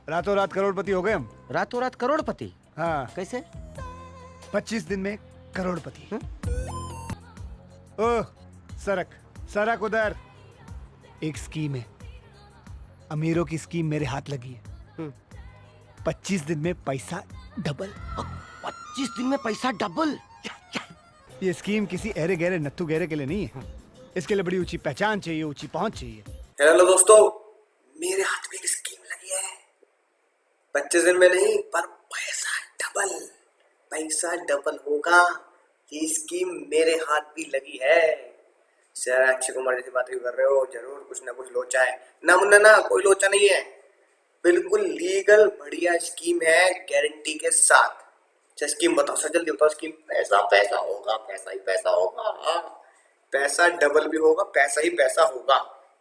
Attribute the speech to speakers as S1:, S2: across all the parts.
S1: रातों रात करोड़पति हो गए हम।
S2: रातों रात करोड़पति?
S1: हाँ,
S2: कैसे?
S1: 25 दिन में करोड़पति।
S2: हम्म?
S1: ओह, सरक सरक उधर। एक स्कीम है, अमीरों की स्कीम मेरे हाथ लगी है।
S2: हम्म।
S1: 25 दिन में पैसा डबल।
S2: 25 दिन में पैसा डबल?
S1: ये स्कीम किसी अरे गहरे नत्थु गहरे के लिए नहीं है। इसके लिए बड़ी ऊंची पहचान चाहिए, ऊंची पहुंच चाहिए।
S3: हेलो दोस्तों, मेरे हाथ में एक स्कीम लगी है। 25 दिन में नहीं, पर पैसा डबल होगा। ये स्कीम मेरे हाथ भी लगी है। सर अक्षय कुमार जैसी बात क्यों कर रहे हो? जरूर कुछ ना कुछ लोचा है। ना मुन्ना ना, कोई लोचा नहीं है। बिल्कुल लीगल बढ़िया स्कीम है, गारंटी के साथ। अच्छा स्कीम बताओ सर, जल्दी बताओ स्कीम। पैसा पैसा होगा, पैसा ही पैसा होगा। हाँ, पैसा डबल भी होगा, पैसा ही पैसा होगा।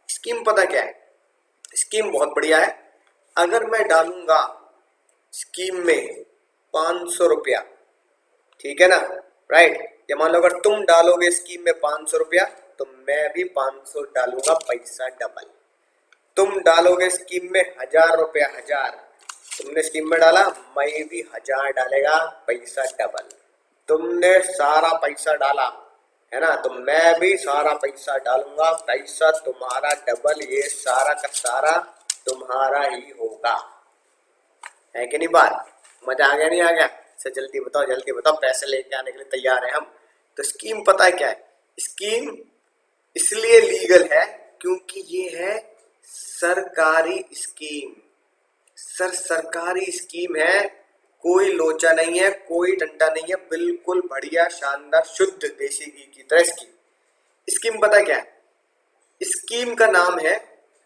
S3: स्कीम पता क्या है? स्कीम बहुत बढ़िया है। अगर मैं डालूंगा स्कीम में 500 रुपया, ठीक है ना, राइट? या मान लो अगर तुम डालोगे स्कीम में 500 रुपया तो मैं भी 500 डालूंगा, पैसा डबल। तुम डालोगे स्कीम में 1000 रुपया, 1000 तुमने स्कीम में डाला, मैं भी 1000 डालेगा, पैसा डबल। तुमने सारा पैसा डाला है ना, तो मैं भी सारा पैसा डालूंगा, पैसा तुम्हारा डबल। ये सारा का सारा तुम्हारा ही होगा। है कि नहीं बात? मजा आ गया नहीं आ गया? सर जल्दी बताओ, पैसे लेके आने के लिए तैयार है हम। तो स्कीम पता है क्या है? स्कीम इसलिए लीगल है क्योंकि ये है सरकारी स्कीम। सर सरकारी स्कीम है, कोई लोचा नहीं है, कोई डंडा नहीं है, बिल्कुल बढ़िया शानदार शुद्ध देसी घी की तरह स्कीम। स्कीम पता क्या है? स्कीम का नाम है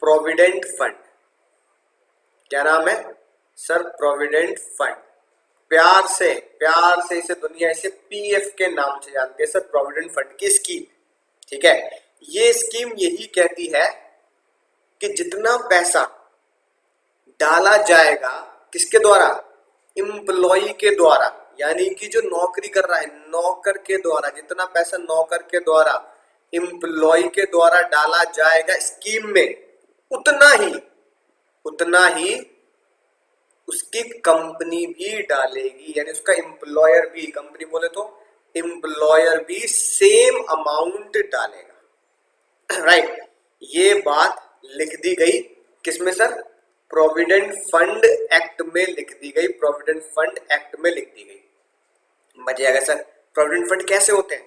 S3: प्रोविडेंट फंड। क्या नाम है सर? Provident fund. प्यार से इसे दुनिया इसे पीएफ के नाम से जानती है सर, प्रोविडेंट फंड की स्कीम। ठीक है, ये स्कीम यही कहती है कि जितना पैसा डाला जाएगा किसके द्वारा? एम्प्लॉय के द्वारा, यानी कि जो नौकरी कर रहा है नौकर के द्वारा, जितना पैसा नौकर के द्वारा, एम्प्लॉय के द्वारा डाला जाएगा स्कीम में, उतना ही उसकी कंपनी भी डालेगी। यानी उसका एम्प्लॉयर भी, कंपनी बोले तो एम्प्लॉयर भी सेम अमाउंट डालेगा। राइट, ये बात लिख दी गई किसमें सर? प्रोविडेंट फंड एक्ट में लिख दी गई, प्रोविडेंट फंड एक्ट में लिख दी गई। मजे आ गया सर। प्रोविडेंट फंड कैसे होते हैं?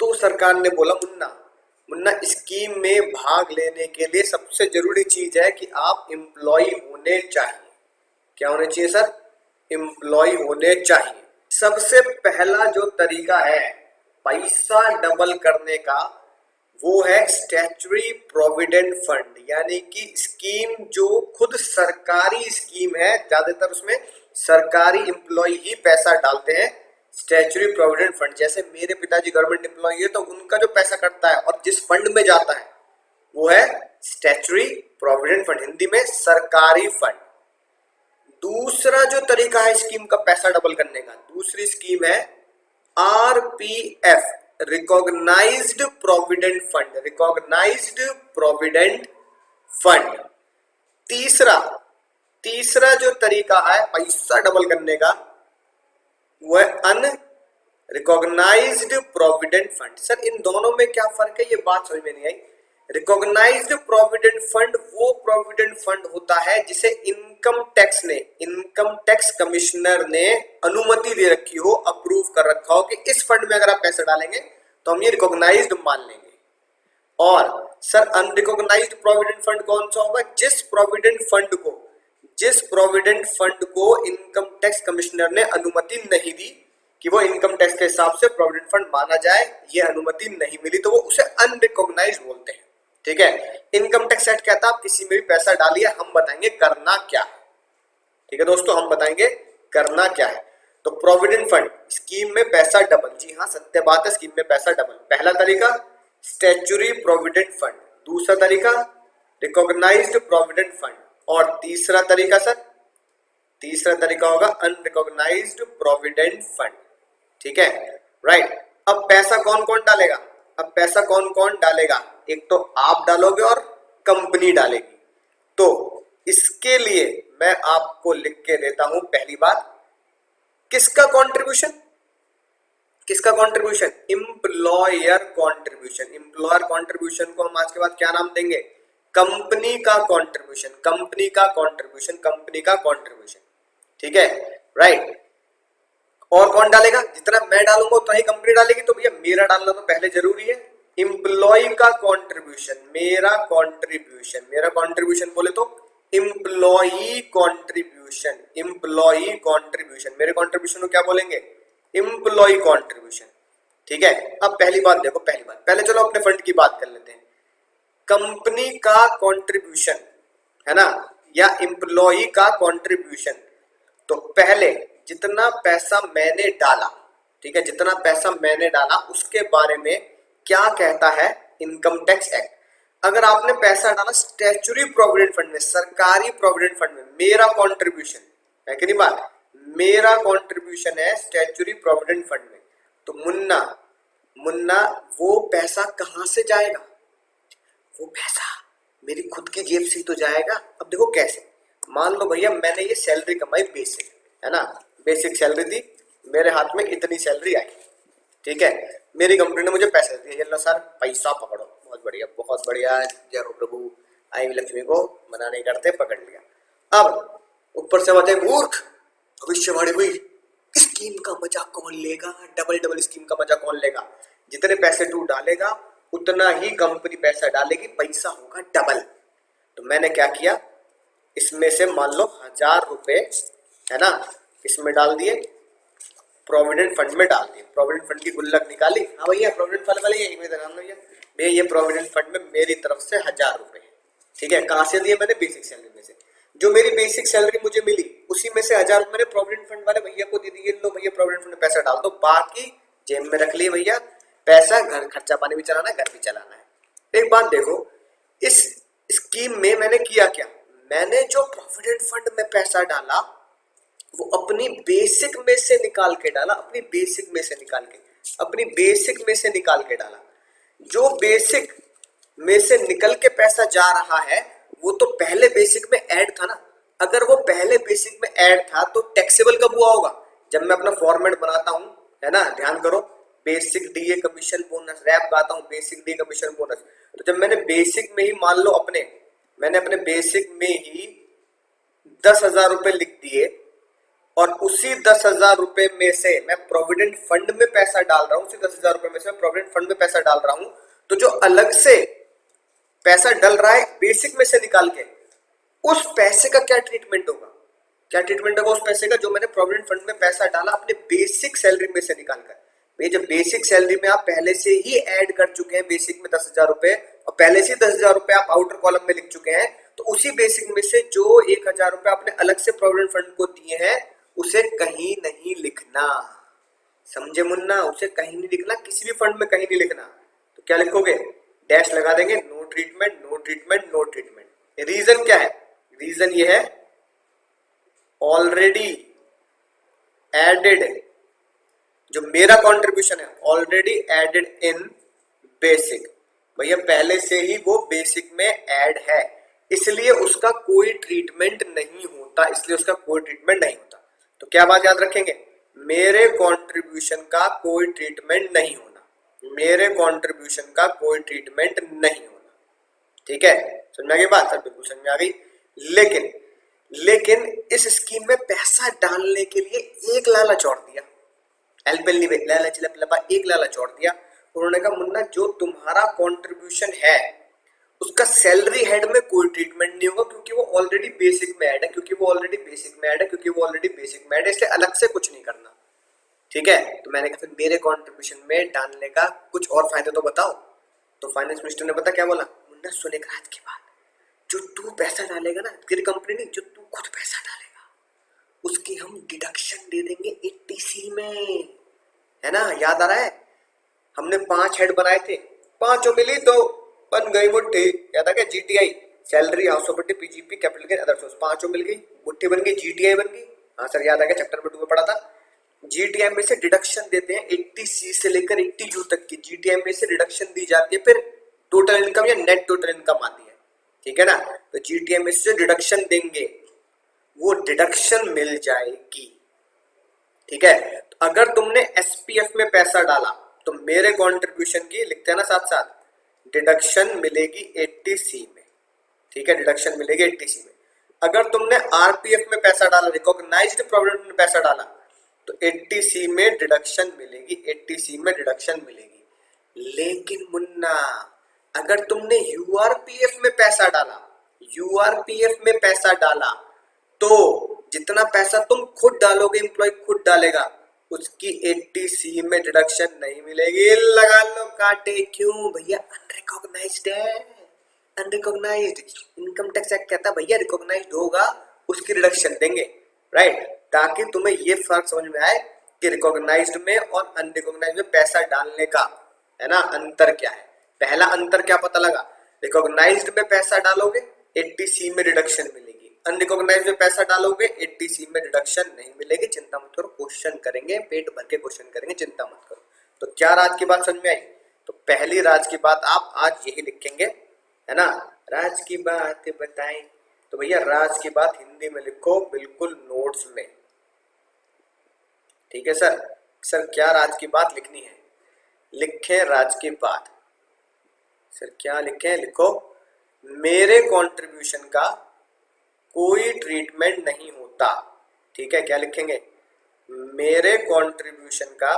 S3: तो सरकार ने बोला मुन्ना स्कीम में भाग लेने के लिए सबसे जरूरी चीज है कि आप एम्प्लॉय होने चाहिए। क्या होने चाहिए सर? एम्प्लॉय होने चाहिए। सबसे पहला जो तरीका है पैसा डबल करने का वो है स्टैट्यूटरी प्रोविडेंट फंड, यानी कि स्कीम जो खुद सरकारी स्कीम है, ज्यादातर उसमें सरकारी एम्प्लॉय ही पैसा डालते हैं। स्टैट्यूटरी प्रोविडेंट फंड, जैसे मेरे पिताजी गवर्नमेंट एम्प्लॉय है तो उनका जो पैसा कटता है और जिस फंड में जाता है वो है स्टैट्यूटरी प्रोविडेंट फंड, हिंदी में सरकारी फंड। दूसरा जो तरीका है स्कीम का पैसा डबल करने का, दूसरी स्कीम है RPF, recognised provident fund, recognised provident fund. तीसरा जो तरीका है पैसा डबल करने का वो है अनरिकॉग्नाइज्ड प्रोविडेंट फंड। सर इन दोनों में क्या फर्क है? ये बात समझ में नहीं आई। रिकॉग्नाइज्ड प्रोविडेंट फंड वो प्रोविडेंट फंड होता है जिसे इनकम टैक्स कमिश्नर ने अनुमति दे रखी हो, अप्रूव कर रखा हो कि इस फंड में अगर आप पैसे डालेंगे तो हम ये रिकॉग्नाइज्ड मान लेंगे। और सर अनरिकॉग्नाइज्ड प्रोविडेंट फंड कौन सा होगा? जिस प्रोविडेंट फंड को इनकम टैक्स कमिश्नर ने अनुमति नहीं दी कि वो इनकम टैक्स के हिसाब से प्रोविडेंट फंड माना जाए, ये अनुमति नहीं मिली, तो वो उसे अनरिकॉग्नाइज्ड बोलते हैं। ठीक है, इनकम टैक्स एक्ट कहता है आप किसी में भी पैसा डालिए, हम बताएंगे करना क्या है। ठीक है दोस्तों, हम बताएंगे करना क्या है। तो प्रोविडेंट फंड स्कीम में पैसा डबल, जी हाँ सत्य बात है, स्कीम में पैसा डबल। पहला तरीका स्टैट्यूटरी प्रोविडेंट फंड, दूसरा तरीका रिकॉग्नाइज्ड प्रोविडेंट फंड, और तीसरा तरीका होगा अनरिकॉग्नाइज्ड प्रोविडेंट फंड। ठीक है, राइट। अब पैसा कौन कौन डालेगा? एक तो आप डालोगे और कंपनी डालेगी। तो इसके लिए मैं आपको लिख के देता हूं पहली बात, किसका कंट्रीब्यूशन, किसका contribution, employer contribution. Employer contribution को हम आज के बाद क्या नाम देंगे, कंपनी का कंट्रीब्यूशन, कंपनी का कंट्रीब्यूशन, कंपनी का कंट्रीब्यूशन। ठीक है, राइट। और कौन डालेगा, जितना मैं डालूंगा उतना ही कंपनी डालेगी, तो भैया मेरा डालना तो पहले जरूरी है। एम्प्लॉय का कंट्रीब्यूशन, मेरा कंट्रीब्यूशन, मेरा कंट्रीब्यूशन बोले तो एम्प्लॉई कंट्रीब्यूशन, एम्प्लॉई कंट्रीब्यूशन, मेरे कंट्रीब्यूशन को क्या बोलेंगे, एम्प्लॉय कंट्रीब्यूशन। ठीक है, अब पहली बात देखो, पहली बात, पहले चलो अपने फंड की बात कर लेते हैं। कंपनी का कंट्रीब्यूशन है ना, या एम्प्लॉई का कंट्रीब्यूशन, तो पहले जितना पैसा मैंने डाला, ठीक है, जितना पैसा मैंने डाला उसके बारे में क्या कहता है इनकम टैक्स एक्ट। अगर आपने पैसा डाला स्टैच्यूटरी प्रोविडेंट फंड में, सरकारी प्रोविडेंट फंड में, मेरा कंट्रीब्यूशन है कि नहीं बात, मेरा कंट्रीब्यूशन है स्टैच्यूटरी प्रोविडेंट फंड में, तो मुन्ना मुन्ना वो पैसा कहां से जाएगा, वो पैसा मेरी खुद की जेब से ही तो जाएगा। अब देखो कैसे, मान लो भैया मैंने ये सैलरी कमाई बेसिक, है ना, बेसिक सैलरी दी, मेरे हाथ में इतनी सैलरी आई, ठीक है, मेरी कंपनी ने मुझे पैसे दिए, चलो सर पैसा पकड़ो, बहुत बढ़िया बहुत बढ़िया, जय हो प्रभु, आई लक्ष्मी को मना नहीं करते, पकड़ लिया। अब ऊपर से बताए मूर्ख, भविष्यवाणी हुई, स्कीम का मजा कौन लेगा, डबल डबल स्कीम का मजा कौन लेगा, जितने पैसे तू डालेगा उतना ही कंपनी पैसा डालेगी, पैसा होगा डबल। तो मैंने क्या किया, इसमें से मान लो 1000 रुपए है ना, इसमें डाल दिए, प्रोविडेंट फंड में डाल दिए, प्रोविडेंट फंड की गुल्लक निकाली, हाँ भैया प्रोविडेंट फंड वाले भैया ये प्रोविडेंट फंड में मेरी तरफ से 1000 रुपए, ठीक है, कहां से दिए मैंने, बेसिक सैलरी में से, जो मेरी बेसिक सैलरी मुझे मिली उसी में से 1000 मैंने प्रोविडेंट फंड वाले भैया को दे दिए, लो भैया प्रोविडेंट फंड में पैसा डाल दो, बाकी जेब में रख लिए भैया, पैसा घर खर्चा पानी भी चलाना है, घर भी चलाना है। एक बात देखो, इस स्कीम में मैंने किया क्या, मैंने जो प्रोविडेंट फंड में पैसा डाला वो अपनी बेसिक में से निकाल के डाला, अपनी बेसिक में से निकाल के, अपनी बेसिक में से निकाल के डाला। जो बेसिक में से निकल के पैसा जा रहा है वो तो पहले बेसिक में ऐड था ना, अगर वो पहले बेसिक में ऐड था तो टैक्सेबल कब हुआ होगा, जब मैं अपना फॉर्मेट बनाता हूं, है ना, ध्यान करो, basic DA commission bonus, rap गाता हूं, बेसिक डी कमीशन बोनस, तो जब मैंने बेसिक में ही मान लो मैंने अपने बेसिक में ही 10,000 रुपए लिख दिए, और उसी 10,000 रुपए में से मैं प्रोविडेंट फंड में पैसा डाल रहा हूं, उसी 10,000 रुपए में से मैं प्रोविडेंट फंड में पैसा डाल रहा हूं, तो जो अलग से पैसा डल रहा है बेसिक में से निकाल के, उस पैसे का क्या ट्रीटमेंट होगा, क्या ट्रीटमेंट होगा उस पैसे का जो मैंने प्रोविडेंट फंड में पैसा डाला अपने बेसिक सैलरी में से निकालकर। ये जब बेसिक सैलरी में आप पहले से ही ऐड कर चुके हैं बेसिक में 10,000 रुपए, और पहले से 10,000 रुपए आप आउटर कॉलम में लिख चुके हैं, तो उसी बेसिक में से जो 1,000 रुपए आपने अलग से प्रोविडेंट फंड को दिए हैं उसे कहीं नहीं लिखना, समझे मुन्ना, उसे कहीं नहीं लिखना, किसी भी फंड में कहीं नहीं लिखना। तो क्या लिखोगे, डैश लगा देंगे, no treatment no treatment no treatment. Reason क्या है, रीजन ये है ऑलरेडी एडेड, जो मेरा कंट्रीब्यूशन है ऑलरेडी एडेड इन बेसिक, भैया पहले से ही वो बेसिक में ऐड है, इसलिए उसका कोई ट्रीटमेंट नहीं होता, इसलिए उसका कोई ट्रीटमेंट नहीं होता। तो क्या बात याद रखेंगे, मेरे कंट्रीब्यूशन का कोई ट्रीटमेंट नहीं होना, मेरे कंट्रीब्यूशन का कोई ट्रीटमेंट नहीं होना, ठीक है, समझ में आ गई बात, सर बिल्कुल समझ में आ गई। लेकिन इस स्कीम में पैसा डालने के लिए एक लालच और दिया, एक लालच और दिया, उन्होंने कहा मुन्ना जो तुम्हारा कंट्रीब्यूशन है उसका सैलरी हेड में कोई ट्रीटमेंट नहीं होगा, क्योंकि वो ऑलरेडी बेसिक में ऐड है, क्योंकि वो ऑलरेडी बेसिक में ऐड है, क्योंकि वो ऑलरेडी बेसिक में ऐड है, इसलिए अलग से कुछ नहीं करना, ठीक है। तो मैंने कहा फिर मेरे कंट्रीब्यूशन में डालने का कुछ और फायदे तो बताओ, तो फाइनेंस मिनिस्टर ने पता क्या बोला, मुन्ना सुन एक रात की बात, जो तू पैसा डालेगा ना, तेरी कंपनी नहीं, जो तू खुद पैसा डालेगा उसकी हम डिडक्शन दे देंगे 80C में, है ना, याद आ रहा है, हमने 5 हेड बनाए थे, 5 मिली तो बन गई मुट्ठी, याद आ गया, GTI, salary, house property, PGP, capital gain, other source, 5 मिल गई, मुट्ठी बन गई, जीटीआई बन गई, हाँ सर याद आ गया, चैप्टर में 2 में पढ़ा था। जीटीआई में से डिडक्शन देते हैं 80C से लेकर 80U तक की, जीटीआई में से डिडक्शन दी जाती है, फिर टोटल इनकम या नेट टोटल इनकम आती है, ठीक है ना। तो जीटीआई में से डिडक्शन देंगे वो डिडक्शन मिल जाएगी। ठीक है, तो अगर तुमने एसपीएफ में पैसा डाला तो मेरे कंट्रीब्यूशन की लिखते हैं ना साथ साथ, डिडक्शन मिलेगी 80C में। ठीक है, डिडक्शन मिलेगी 80C में। अगर तुमने आरपीएफ में पैसा डाला, रिकॉग्नाइज्ड प्रोविडेंट में पैसा डाला, तो 80C में डिडक्शन मिलेगी, 80C में डिडक्शन मिलेगी। लेकिन मुन्ना, अगर तुमने यूआरपीएफ में पैसा डाला, यूआरपीएफ में पैसा डाला, तो जितना पैसा तुम खुद डालोगे, एम्प्लॉय खुद डालेगा, उसकी 80C में डिडक्शन नहीं मिलेगी। लगा लो कांटे। क्यों भैया? अनरिकॉग्नाइज्ड है, अनरिकॉग्नाइज्ड। इनकम टैक्स एक्ट कहता है भैया रिकॉग्नाइज्ड होगा उसकी डिडक्शन देंगे, राइट? ताकि तुम्हें ये फर्क समझ में आए कि रिकॉग्नाइज्ड में और अनरिकॉग्नाइज्ड में पैसा डालने का, है ना, अंतर क्या है। पहला अंतर क्या पता लगा? रिकॉग्नाइज्ड में पैसा डालोगे 80C में डिडक्शन मिलेगी, अनरिकॉग्नाइज्ड में पैसा डालोगे 80C में डिडक्शन नहीं मिलेगी। चिंता मत करो, क्वेश्चन करेंगे, पेट भर के क्वेश्चन करेंगे, चिंता मत करो। तो क्या राज की बात समझ में आई? तो पहली राज की बात आप आज यही लिखेंगे, है ना, राज की बात बताएं। तो भैया राज की बात हिंदी में लिखो, बिल्कुल नोट्स में। ठीक है सर? सर क्या राज की बात लिखनी है? लिखें राज की बात। सर क्या लिखें? लिखो, मेरे कंट्रीब्यूशन का कोई ट्रीटमेंट नहीं होता। ठीक है, क्या लिखेंगे? मेरे कंट्रीब्यूशन का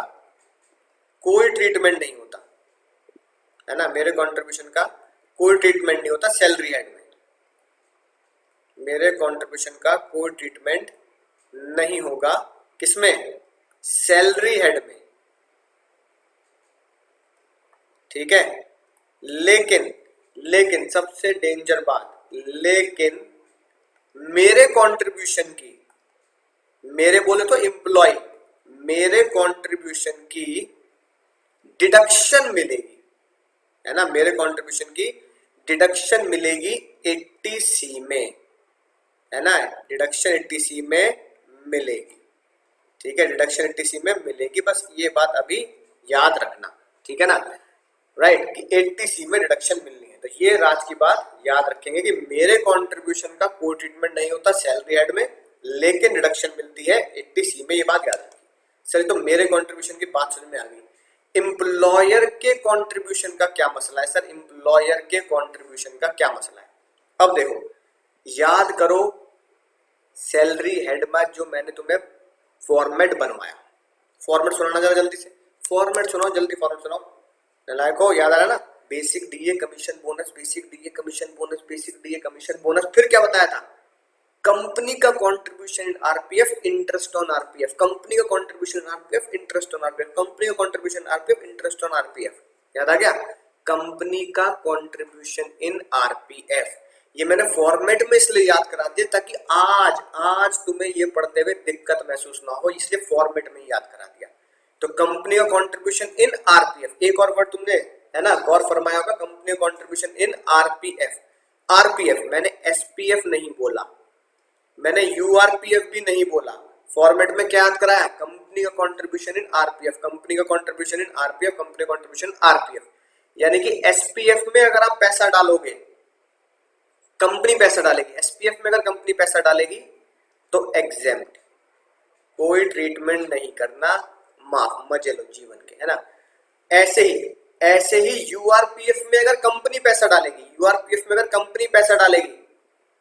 S3: कोई ट्रीटमेंट नहीं होता, है ना, मेरे कंट्रीब्यूशन का कोई ट्रीटमेंट नहीं होता सैलरी हेड में। मेरे कंट्रीब्यूशन का कोई ट्रीटमेंट नहीं होगा किसमें? सैलरी हेड में। ठीक है, लेकिन सबसे डेंजर बात, लेकिन मेरे कंट्रीब्यूशन की, मेरे बोले तो एम्प्लॉय, मेरे कंट्रीब्यूशन की डिडक्शन मिलेगी, है ना, मेरे कंट्रीब्यूशन की डिडक्शन मिलेगी 80C में, है ना, डिडक्शन 80C में मिलेगी। ठीक है, डिडक्शन 80C में मिलेगी, बस ये बात अभी याद रखना। ठीक है ना, राइट, कि 80C में डिडक्शन मिलनी है। तो ये राज की बात याद रखेंगे कि मेरे कंट्रीब्यूशन का कोई ट्रीटमेंट नहीं होता सैलरी हेड में, लेकिन डिडक्शन मिलती है 80C में। ये बात याद रखिए। सर तो मेरे कंट्रीब्यूशन की बात समझ में आ गई। एम्प्लॉयर के कंट्रीब्यूशन का क्या मसला है? सर एम्प्लॉयर के कंट्रीब्यूशन का क्या मसला है? अब देखो, याद करो सैलरी हेड में जो मैंने तुम्हें फॉर्मेट बनवाया, फॉर्मेट सुनाना जरा जल्दी से, फॉर्मेट सुनाओ जल्दी, फॉर्मेट सुनाओ। लाइको याद आ रहा है ना? Basic DA commission bonus, basic DA commission bonus, basic DA commission bonus. फिर क्या बताया था? कंपनी का contribution in RPF, interest on RPF, company का contribution RPF, interest on RPF, company का contribution RPF, interest on RPF. याद आ गया? कंपनी का कंट्रीब्यूशन इन आरपीएफ। ये मैंने फॉर्मेट में इसलिए याद करा दिया ताकि आज तुम्हें ये पढ़ते हुए दिक्कत महसूस ना हो, इसलिए फॉर्मेट में याद करा दिया। तो कंपनी का कंट्रीब्यूशन इन आरपीएफ, एक और वर्ड तुमने, है ना, गौर फरमाया होगा, कंपनी का कंट्रीब्यूशन इन आरपीएफ। आरपीएफ मैंने एसपीएफ नहीं बोला, मैंने यूआरपीएफ भी नहीं बोला। फॉर्मेट में क्या याद कराया? कंपनी का कंट्रीब्यूशन इन आरपीएफ, कंपनी का कंट्रीब्यूशन इन आरपीएफ, कंपनी का कंट्रीब्यूशन आरपीएफ। यानी कि एसपीएफ में अगर आप पैसा डालोगे, कंपनी पैसा डालेगी, एसपीएफ में अगर कंपनी पैसा डालेगी तो एग्जेम्प्ट, कोई ट्रीटमेंट नहीं करना, माफ, मजे लो जीवन के, है ना। ऐसे ही यूआरपीएफ में अगर कंपनी पैसा डालेगी, यूआरपीएफ में अगर कंपनी पैसा डालेगी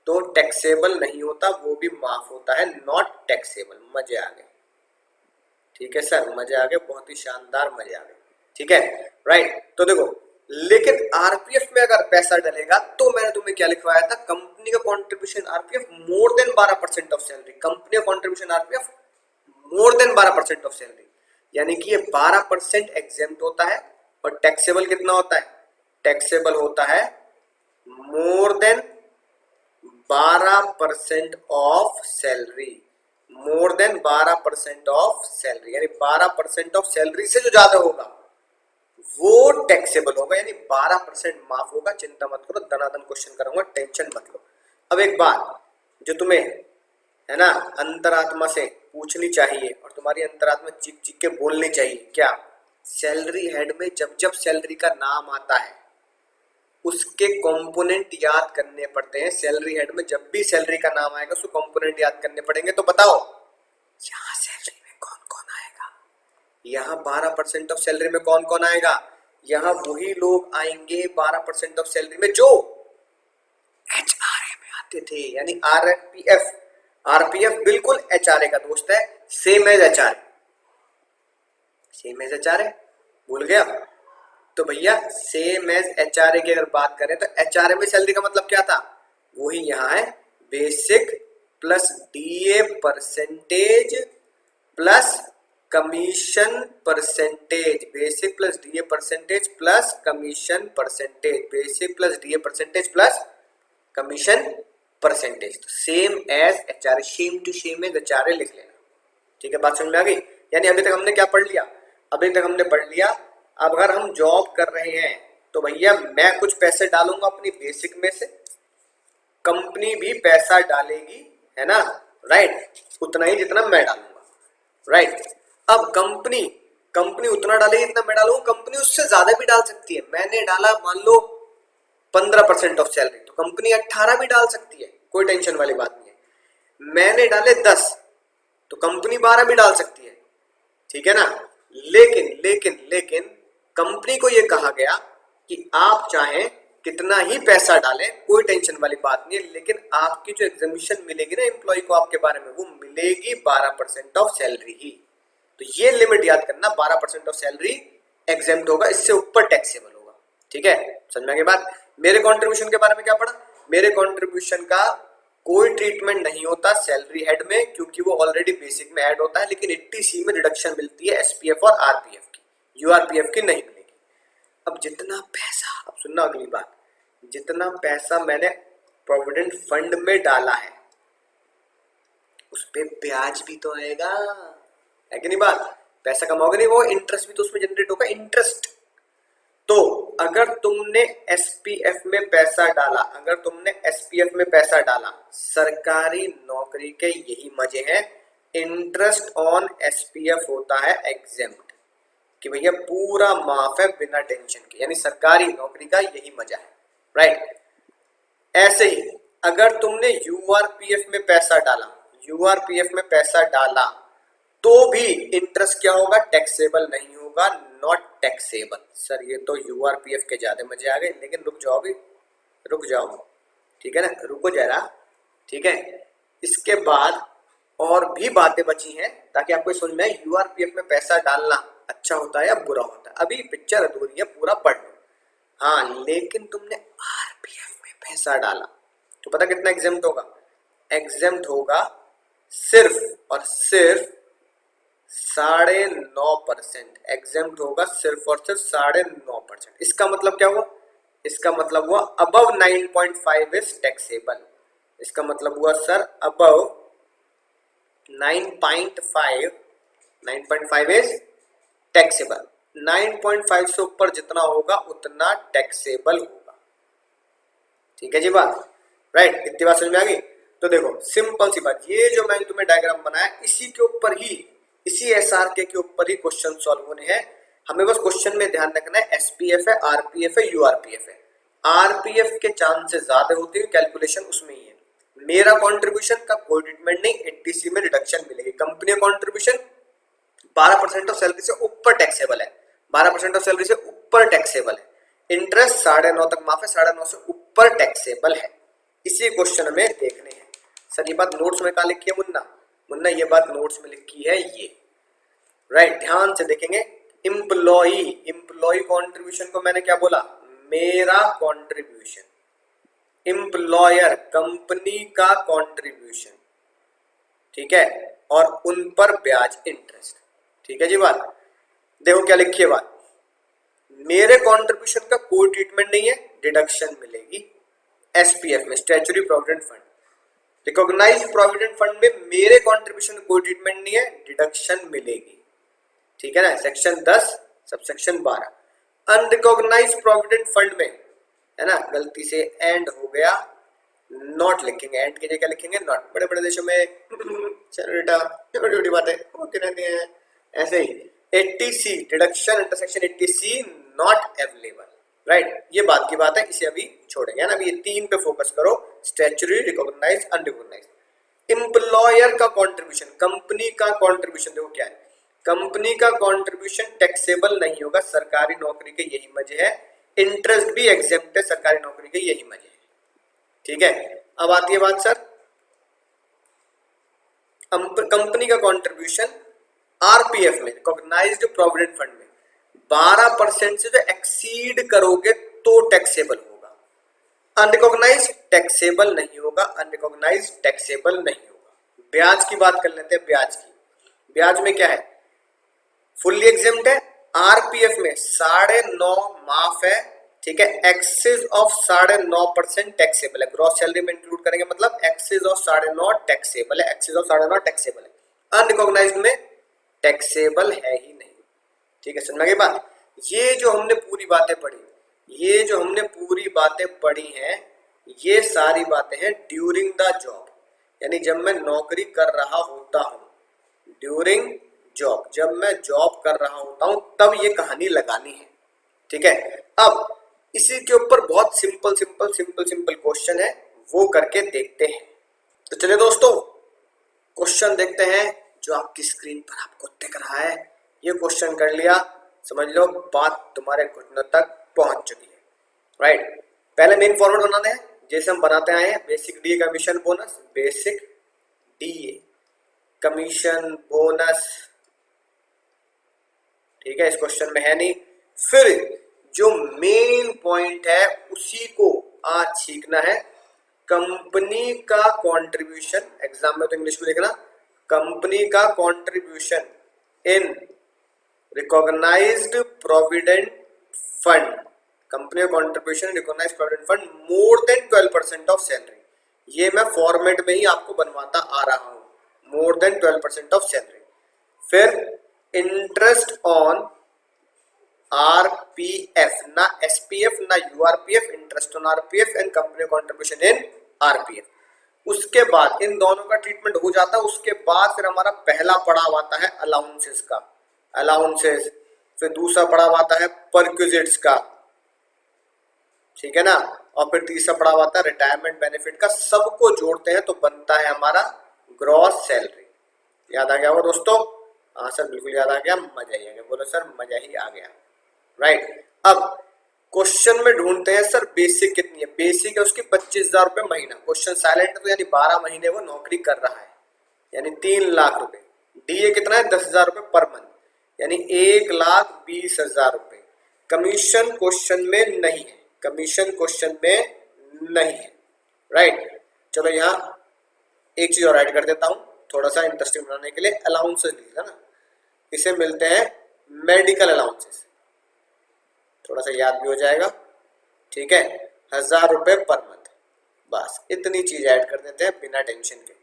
S3: तो टैक्सेबल नहीं होता, वो भी माफ होता है, नॉट टैक्सेबल। मजे आ गए? ठीक है सर, मजे आ गए, बहुत ही शानदार मजे आ गए। ठीक है, राइट। तो देखो, लेकिन आरपीएफ में अगर पैसा डलेगा तो मैंने तुम्हें क्या लिखवाया था? कंपनी का contribution RPF more than 12% of salary, company का contribution RPF more than 12% of salary. यानी कि ये 12% एग्जेम्प्ट होता है और टैक्सेबल कितना होता है? टैक्सेबल होता है मोर than 12% of salary, more than 12% of salary, यानी 12% ऑफ सैलरी से जो ज्यादा होगा वो टैक्सेबल होगा, यानी 12% माफ होगा। चिंता मत करो, दनादन क्वेश्चन करूंगा, टेंशन मत लो। अब एक बात जो तुम्हें, है ना, अंतरात्मा से पूछनी चाहिए और तुम्हारी अंतरात्मा चीख चीख के बोलनी चाहिए, क्या? सैलरी हेड में जब जब सैलरी का नाम आता है उसके कंपोनेंट याद करने पड़ते हैं सैलरी हेड में। जब भी सैलरी का नाम आएगा उसको कंपोनेंट याद करने पड़ेंगे। तो बताओ यहाँ सैलरी में कौन कौन आएगा, यहाँ 12% ऑफ सैलरी में कौन कौन आएगा, यहाँ वही लोग आएंगे 12% ऑफ सैलरी में जो एचआरए में आते थे, यानी आरपीएफ। आरपीएफ बिल्कुल एचआरए का दोस्त है, same as HRA, same as HRA, भूल गया? तो भैया सेम एज एचआरए की अगर बात करें तो एचआरए में सैलरी का मतलब क्या था, वही यहाँ है, basic plus DA percentage plus commission percentage, basic plus DA percentage plus commission percentage, basic plus DA percentage plus commission percentage. तो same as HRA, same to same as HRA लिख लेना। ठीक है, बात समझ में आ गई? यानी अभी तक हमने क्या पढ़ लिया, अभी तक हमने पढ़ लिया अब अगर हम जॉब कर रहे हैं तो भैया मैं कुछ पैसे डालूंगा अपनी बेसिक में से, कंपनी भी पैसा डालेगी, है ना, राइट, उतना ही जितना मैं डालूंगा, राइट। अब कंपनी कंपनी उतना डालेगी जितना मैं डालूंगा, कंपनी उससे ज्यादा भी डाल सकती है। मैंने डाला मान लो 15% ऑफ सैलरी, तो कंपनी 18 भी डाल सकती है, कोई टेंशन वाली बात नहीं है। मैंने डाले 10 तो कंपनी 12 भी डाल सकती है, ठीक है ना। लेकिन लेकिन लेकिन कंपनी को यह कहा गया कि आप चाहें कितना ही पैसा डालें, कोई टेंशन वाली बात नहीं है, लेकिन आपकी जो एग्जामिशन मिलेगी ना एम्प्लॉय को आपके बारे में, वो मिलेगी 12% ऑफ सैलरी ही। तो ये लिमिट याद करना, 12% ऑफ सैलरी एग्जेम्प्ट होगा, इससे ऊपर टैक्सेबल होगा। ठीक है, समझ में आ गई बात? मेरे कंट्रीब्यूशन के बारे में क्या पढ़ा? मेरे कंट्रीब्यूशन का कोई ट्रीटमेंट नहीं होता सैलरी हेड में, क्योंकि वो ऑलरेडी बेसिक में ऐड होता है, लेकिन 80C में रिडक्शन मिलती है एसपीएफ और आरपीएफ की, यूआरपीएफ की नहीं मिलेगी। अब जितना पैसा, अब सुनना अगली बात, जितना पैसा मैंने प्रोविडेंट फंड में डाला है उस पे ब्याज भी तो आएगा, है कि नहीं बात? पैसा कमाओगे नहीं, वो इंटरेस्ट भी तो उसमें जनरेट होगा, इंटरेस्ट। तो अगर तुमने एसपीएफ में पैसा डाला, अगर तुमने एसपीएफ में पैसा डाला, सरकारी नौकरी के यही मजे हैं, इंटरेस्ट ऑन एसपीएफ होता है एग्जेम्प्ट, कि भैया पूरा माफ है बिना टेंशन के, यानी सरकारी नौकरी का यही मजा है, राइट। ऐसे ही अगर तुमने यूआरपीएफ में पैसा डाला, यूआरपीएफ में पैसा डाला तो भी इंटरेस्ट क्या होगा, टैक्सेबल नहीं होगा, नॉट टैक्सेबल। सर ये तो यूआरपीएफ के ज्यादा मजे आ गए, लेकिन रुक जाओ भी, रुक जाओ, ठीक है ना, रुको जरा, ठीक है। इसके बाद और भी बातें बची हैं ताकि आपको समझ में आए यूआरपीएफ में पैसा डालना अच्छा होता है या बुरा होता है। अभी पिक्चर अधूरी है, पूरा पढ़ लो। हाँ, लेकिन तुमने आरपीएफ में पैसा डाला तो पता कितना एग्जेम्प्ट होगा? एग्जेम्प्ट होगा सिर्फ और सिर्फ 9.5%, एग्जेम्प्ट होगा सिर्फ और सिर्फ 9.5%। इसका मतलब क्या हुआ? इसका मतलब हुआ अबव 9.5 इज टैक्सेबल। इसका मतलब हुआ सर अबव 9.5 इज टैक्सेबल। 9.5 से ऊपर जितना होगा उतना टैक्सेबल होगा। ठीक है जी बात, राइट, इतनी बात समझ में आ गई? तो देखो सिंपल सी बात, ये जो मैंने तुम्हें डायग्राम बनाया इसी के ऊपर ही, इसी एसआरके के ऊपर ही क्वेश्चन सॉल्व होने हैं। हमें बस क्वेश्चन में ध्यान रखना है एसपीएफ है, आरपीएफ है, यूआरपीएफ है। आरपीएफ के चांसेस ज्यादा होते हैं, कैलकुलेशन उसमें ही है। मेरा कंट्रीब्यूशन का कोई ट्रीटमेंट नहीं, 80C में रिडक्शन मिलेगी। कंपनी का कंट्रीब्यूशन 12% ऑफ सैलरी से ऊपर टैक्सेबल है, 12% ऑफ सैलरी से ऊपर टैक्सेबल है। इंटरेस्ट 9.5 तक माफ है, 9.5 से ऊपर टैक्सेबल है। इसी क्वेश्चन में देखने हैं। सर ये बात नोट्स में कहा लिखी है मुन्ना? मुन्ना ये बात नोट्स में लिखी है ये, राइट, ध्यान से देखेंगे। एम्प्लॉई, एम्प्लॉई कंट्रीब्यूशन को मैंने क्या बोला? मेरा कंट्रीब्यूशन। एम्प्लॉयर, कंपनी का कंट्रीब्यूशन, ठीक है, और उन पर ब्याज, इंटरेस्ट। ठीक है जी बात? देखो क्या लिखी है बात, मेरे कंट्रीब्यूशन का कोई ट्रीटमेंट नहीं है, डिडक्शन मिलेगी एसपीएफ में, statutory provident fund. Recognised provident fund में मेरे कंट्रीब्यूशन का कोई ट्रीटमेंट नहीं है, डिडक्शन मिलेगी। ठीक है ना, section 10 subsection 12। Unrecognised provident fund में, है ना, गलती से एंड हो गया, नॉट लिखेंगे, एंड की जगह लिखेंगे नॉट। बड़े बड़े देशों में चलो बेटा छोटी छोटी बातें होती रहती हैं, ऐसे ही 80C deduction intersection 80C not available, right, ये बात की बात है, इसे अभी छोड़ेंगे ना, अभी ये तीन पे फोकस करो, स्टैच्यूटरी, रिकॉग्नाइज, अनरिकॉग्नाइज। एम्प्लॉयर का कंट्रीब्यूशन, कंपनी का कंट्रीब्यूशन देखो क्या है, कंपनी का कंट्रीब्यूशन टैक्सेबल नहीं होगा, सरकारी नौकरी के यही मजे है, इंटरेस्ट भी एग्जेम्प्ट है, सरकारी नौकरी के यही मजे है। ठीक है, अब आती है बात सर, कंपनी का कंट्रीब्यूशन आरपीएफ में, रिकॉग्नाइज्ड प्रोविडेंट फंड में 12% से जो एक्सीड करोगे तो टैक्सेबल होगा, अनरिकॉग्नाइज टैक्सेबल नहीं होगा, अनरिकॉग्नाइज टैक्सेबल नहीं होगा। ब्याज की बात कर लेते हैं, ब्याज की, ब्याज में क्या है, फुल्ली एग्जेम्प्ट है, आरपीएफ में 9.5 माफ है, ठीक है, एक्सेस ऑफ 9.5% टैक्सेबल है, ग्रॉस सैलरी में इंक्लूड करेंगे मतलब एक्सेस ऑफ 9.5 टैक्सेबल है, एक्सेस ऑफ 9.5 टैक्सेबल है, अनरिकॉग्नाइज्ड में टैक्सेबल है ही नहीं। ठीक है, समझ गई बात। ये जो हमने पूरी बातें पढ़ी, ये जो हमने पूरी बातें पढ़ी हैं, ये सारी बातें हैं ड्यूरिंग द जॉब, यानी जब मैं नौकरी कर रहा होता हूं, ड्यूरिंग जॉब, जब मैं जॉब कर रहा होता हूं तब ये कहानी लगानी है। ठीक है, अब इसी के ऊपर बहुत simple simple simple simple question है, वो करके देखते हैं। तो चलिए दोस्तों, क्वेश्चन देखते हैं जो आपकी स्क्रीन पर आपको दिख रहा है। ये क्वेश्चन कर लिया, समझ लो बात तुम्हारे घुटनों तक पहुंच चुकी है। राइट, पहले मेन फॉर्मेट बनाते हैं जैसे हम बनाते आए हैं, basic DA commission bonus, basic DA commission bonus. ठीक है, इस क्वेश्चन में है नहीं। फिर जो मेन पॉइंट है उसी को आज सीखना है, कंपनी का कंट्रीब्यूशन, एग्जाम में तो इंग्लिश में लिखना, कंपनी का contribution in recognised provident fund, company का contribution recognised provident fund more than 12% of salary. ये मैं फॉर्मेट में ही आपको बनवाता आ रहा हूं, मोर देन 12% ऑफ सैलरी। फिर इंटरेस्ट ऑन आरपीएफ, ना एसपीएफ ना URPF, interest on RPF and company contribution in RPF. उसके बाद इन दोनों का ट्रीटमेंट हो जाता है, उसके बाद फिर हमारा पहला पड़ाव आता है अलाउंसेस का, अलाउंसेस, फिर दूसरा पड़ाव आता है परक्विजिट्स का, ठीक है ना, और फिर तीसरा पड़ाव आता है रिटायरमेंट बेनिफिट का। सबको जोड़ते हैं तो बनता है हमारा ग्रॉस सैलरी। याद आ गया वो दोस्तों? हाँ सर बिल्कुल याद आ गया, मजा ही आ गया, बोलो सर मजा ही आ गया। राइट, अब क्वेश्चन में ढूंढते हैं सर बेसिक कितनी है। बेसिक है उसकी 25,000 रुपए महीना, क्वेश्चन साइलेंट है तो यानी 12 महीने वो नौकरी कर रहा है, यानी 3 लाख रुपए। डीए कितना है? 10,000 रुपए पर मंथ, यानी 1,20,000 रुपए। कमीशन क्वेश्चन में नहीं है, कमीशन क्वेश्चन में नहीं है। राइट, चलो यहाँ एक चीज और ऐड कर देता हूँ थोड़ा सा इंटरेस्टिंग बनाने के लिए, अलाउंसेस लिखा ना, इसे मिलते हैं मेडिकल अलाउंसेस, थोड़ा सा याद भी हो जाएगा। ठीक है, 1,000 रुपए पर मंथ, बस इतनी चीज ऐड कर देते हैं बिना टेंशन के।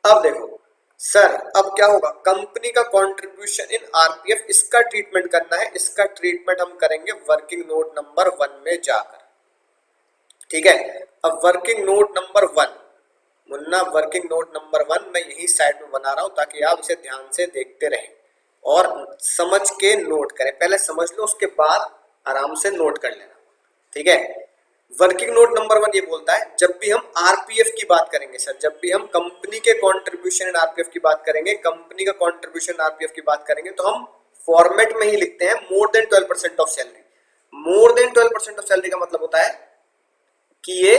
S3: अब देखो सर, अब क्या होगा, कंपनी का कंट्रीब्यूशन इन आरपीएफ, इसका ट्रीटमेंट करना है, इसका ट्रीटमेंट हम करेंगे वर्किंग नोट नंबर 1 में जाकर। ठीक है, अब working note number 1, Munna working note number 1 मैं यही साइड में बना रहा हूं ताकि आप इसे ध्यान से देखते रहें और समझ के नोट करें। पहले समझ लो, उसके बाद आराम से नोट कर लेना। ठीक है, वर्किंग नोट नंबर 1 ये बोलता है जब भी हम आरपीएफ की बात करेंगे सर, जब भी हम कंपनी के कंट्रीब्यूशन इन आरपीएफ की बात करेंगे, कंपनी का कंट्रीब्यूशन आरपीएफ की बात करेंगे, तो हम फॉर्मेट में ही लिखते हैं मोर than 12% of salary. More than 12% of salary का मतलब होता है कि ये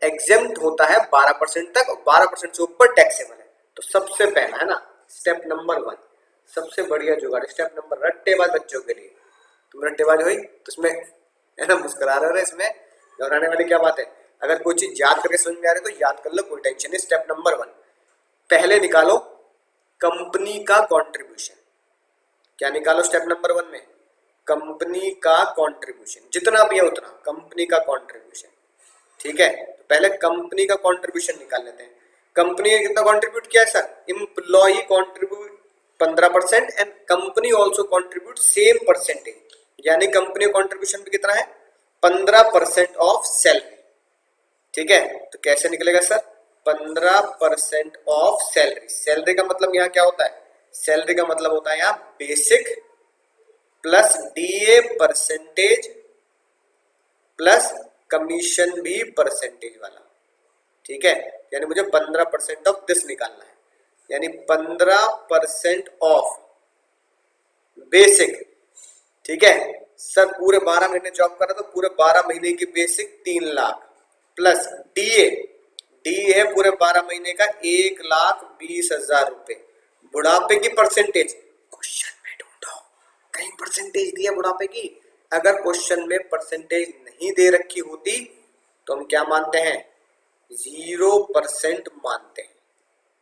S3: एग्जेम्प्ट होता है 12% तक, और 12% से ऊपर टैक्सेबल है। तो सबसे पहला है ना स्टेप नंबर 1, सबसे बढ़िया जुगाड़, स्टेप नंबर, रट्टेबाज बच्चों के लिए। तुम रट्टेबाज हुई तो इसमें है ना, मुस्कुरा रहे हो, इसमें घबराने वाली क्या बात है। अगर कोई चीज याद करके समझ में आ रही है तो याद कर लो, कोई टेंशन नहीं। स्टेप नंबर 1, पहले निकालो कंपनी का कंट्रीब्यूशन। क्या निकालो स्टेप नंबर 1 में? कंपनी का कंट्रीब्यूशन, जितना भी है उतना कंपनी का कंट्रीब्यूशन। ठीक है, तो पहले कंपनी का कंट्रीब्यूशन निकाल लेते हैं। कंपनी ने कितना कंट्रीब्यूट किया है sir? Employee contribute 15% and company also contribute same percentage, यानी कंपनी का कंट्रीब्यूशन भी कितना है? 15% ऑफ सैलरी। ठीक है, तो कैसे निकलेगा सर? 15% of salary. सैलरी का मतलब यहाँ क्या होता है? सैलरी का मतलब होता है यहाँ basic plus DA percentage plus commission भी परसेंटेज वाला, ठीक है। यानी मुझे 15% ऑफ दिस निकालना है, यानी 15% ऑफ बेसिक, ठीक है सर। पूरे 12 महीने जॉब कर रहा तो पूरे 12 महीने की basic 3 lakh plus DA, D है पूरे 12 महीने का 1,20,000 रुपए। बुढ़ापे की परसेंटेज क्वेश्चन में ढूंढो, कहीं परसेंटेज दी है बुढ़ापे की। अगर क्वेश्चन में परसेंटेज नहीं दे रखी होती तो हम क्या मानते हैं, 0% मानते हैं,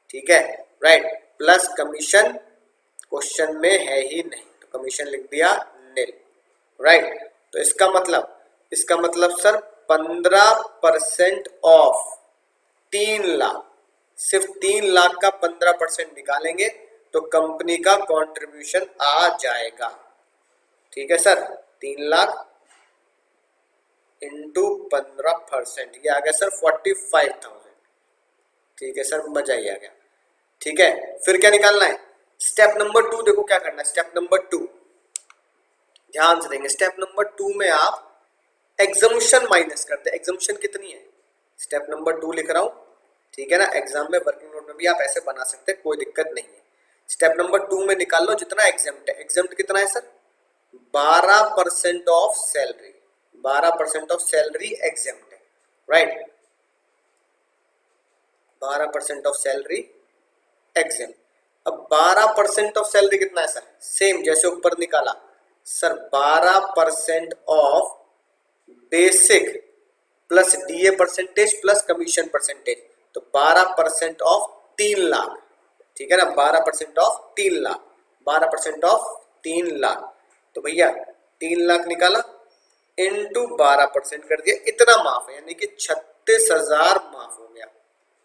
S3: ठीक है राइट। प्लस कमीशन क्वेश्चन में है ही नहीं तो कमीशन लिख दिया नील, राइट। तो इसका मतलब सर 15% ऑफ 3 लाख, सिर्फ 3 लाख का 15% निकालेंगे तो कंपनी का कंट्रीब्यूशन आ जाएगा, ठीक है सर। 3 लाख इंटू 15%, ये आ गया सर 45,000, ठीक है सर, मजा ही आ गया, ठीक है। फिर क्या निकालना है, स्टेप नंबर 2 देखो क्या करना है। स्टेप नंबर 2 ध्यान से देंगे। स्टेप नंबर 2 में आप एग्जम्पशन माइनस करते हैं। एग्जम्पशन कितनी है, स्टेप नंबर 2 लिख रहा हूं, ठीक है ना। एग्जाम में वर्किंग नोट में भी आप ऐसे बना सकते हैं, कोई दिक्कत नहीं है। स्टेप नंबर 2 में निकाल लो जितना एग्जाम्प्ट है। एग्जाम्प्ट कितना है sir, 12% of salary, 12% of salary exempt है, राइट। 12% of salary exempt. अब 12% ऑफ सैलरी कितना है सर, सेम जैसे ऊपर निकाला sir, 12% of basic plus DA percentage plus commission percentage, तो 12% ऑफ 3 लाख, ठीक है ना। 12% ऑफ 3 लाख, 12% ऑफ 3 लाख, तो भैया 3 लाख निकाला इंटू 12% कर दिया, इतना माफ है, यानी कि 36,000 माफ हो गया,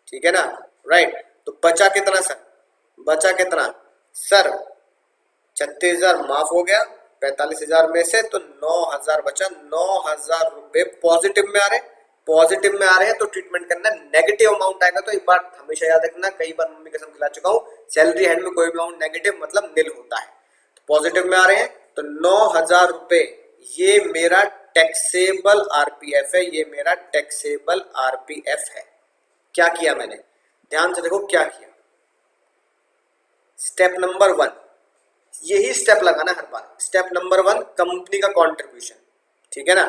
S3: ठीक है ना, राइट। तो बचा कितना सर, बचा कितना सर, 36,000 माफ हो गया 45,000 में से, तो 9,000 बचा। 9,000 रुपए पॉजिटिव में आ रहे, पॉजिटिव में आ रहे हैं तो ट्रीटमेंट करना। नेगेटिव अमाउंट आएगा तो एक बार हमेशा याद रखना, कई बार मम्मी कसम खिला चुका हूं, सैलरी हेड में कोई भी अमाउंट नेगेटिव मतलब नील होता है। तो पॉजिटिव में आ रहे हैं तो 9,000 रुपए ये मेरा टैक्सेबल आरपीएफ है, ये मेरा टैक्सेबल आरपीएफ है। क्या किया मैंने, ध्यान से देखो क्या किया। स्टेप नंबर 1, यही स्टेप लगाना हर बार। स्टेप नंबर 1 कंपनी का कंट्रीब्यूशन, ठीक है ना,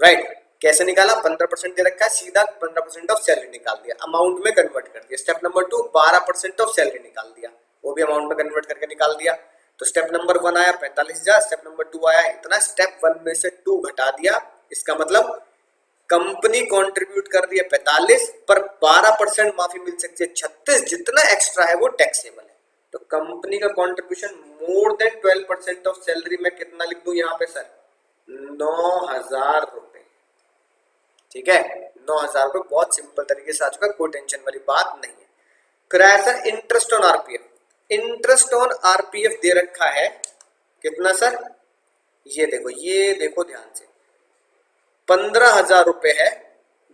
S3: राइट। कैसे निकाला, 15% दे रखा है, सीधा 15% ऑफ सैलरी निकाल दिया, अमाउंट में कन्वर्ट कर दिया। स्टेप नंबर 2 12% ऑफ सैलरी निकाल दिया, वो भी अमाउंट में कन्वर्ट करके निकाल दिया। तो स्टेप नंबर 1 आया 45,000, स्टेप नंबर 2 आया इतना। स्टेप 1 में से 2 घटा दिया, इसका मतलब कंपनी कंट्रीब्यूट कर रही है 45, पर 12% माफी मिल सकती है 36, जितना एक्स्ट्रा है वो टैक्सेबल है। तो कंपनी का contribution more than 12% of salary में कितना लिख दूं यहाँ पे सर, 9,000 रुपए, ठीक है। 9,000 रुपए बहुत सिंपल तरीके से आ चुका, कोई टेंशन वाली बात नहीं है। फिर आया sir interest on RPF. Interest on RPF दे रखा है कितना सर, ये देखो ध्यान से, 15,000 रुपए है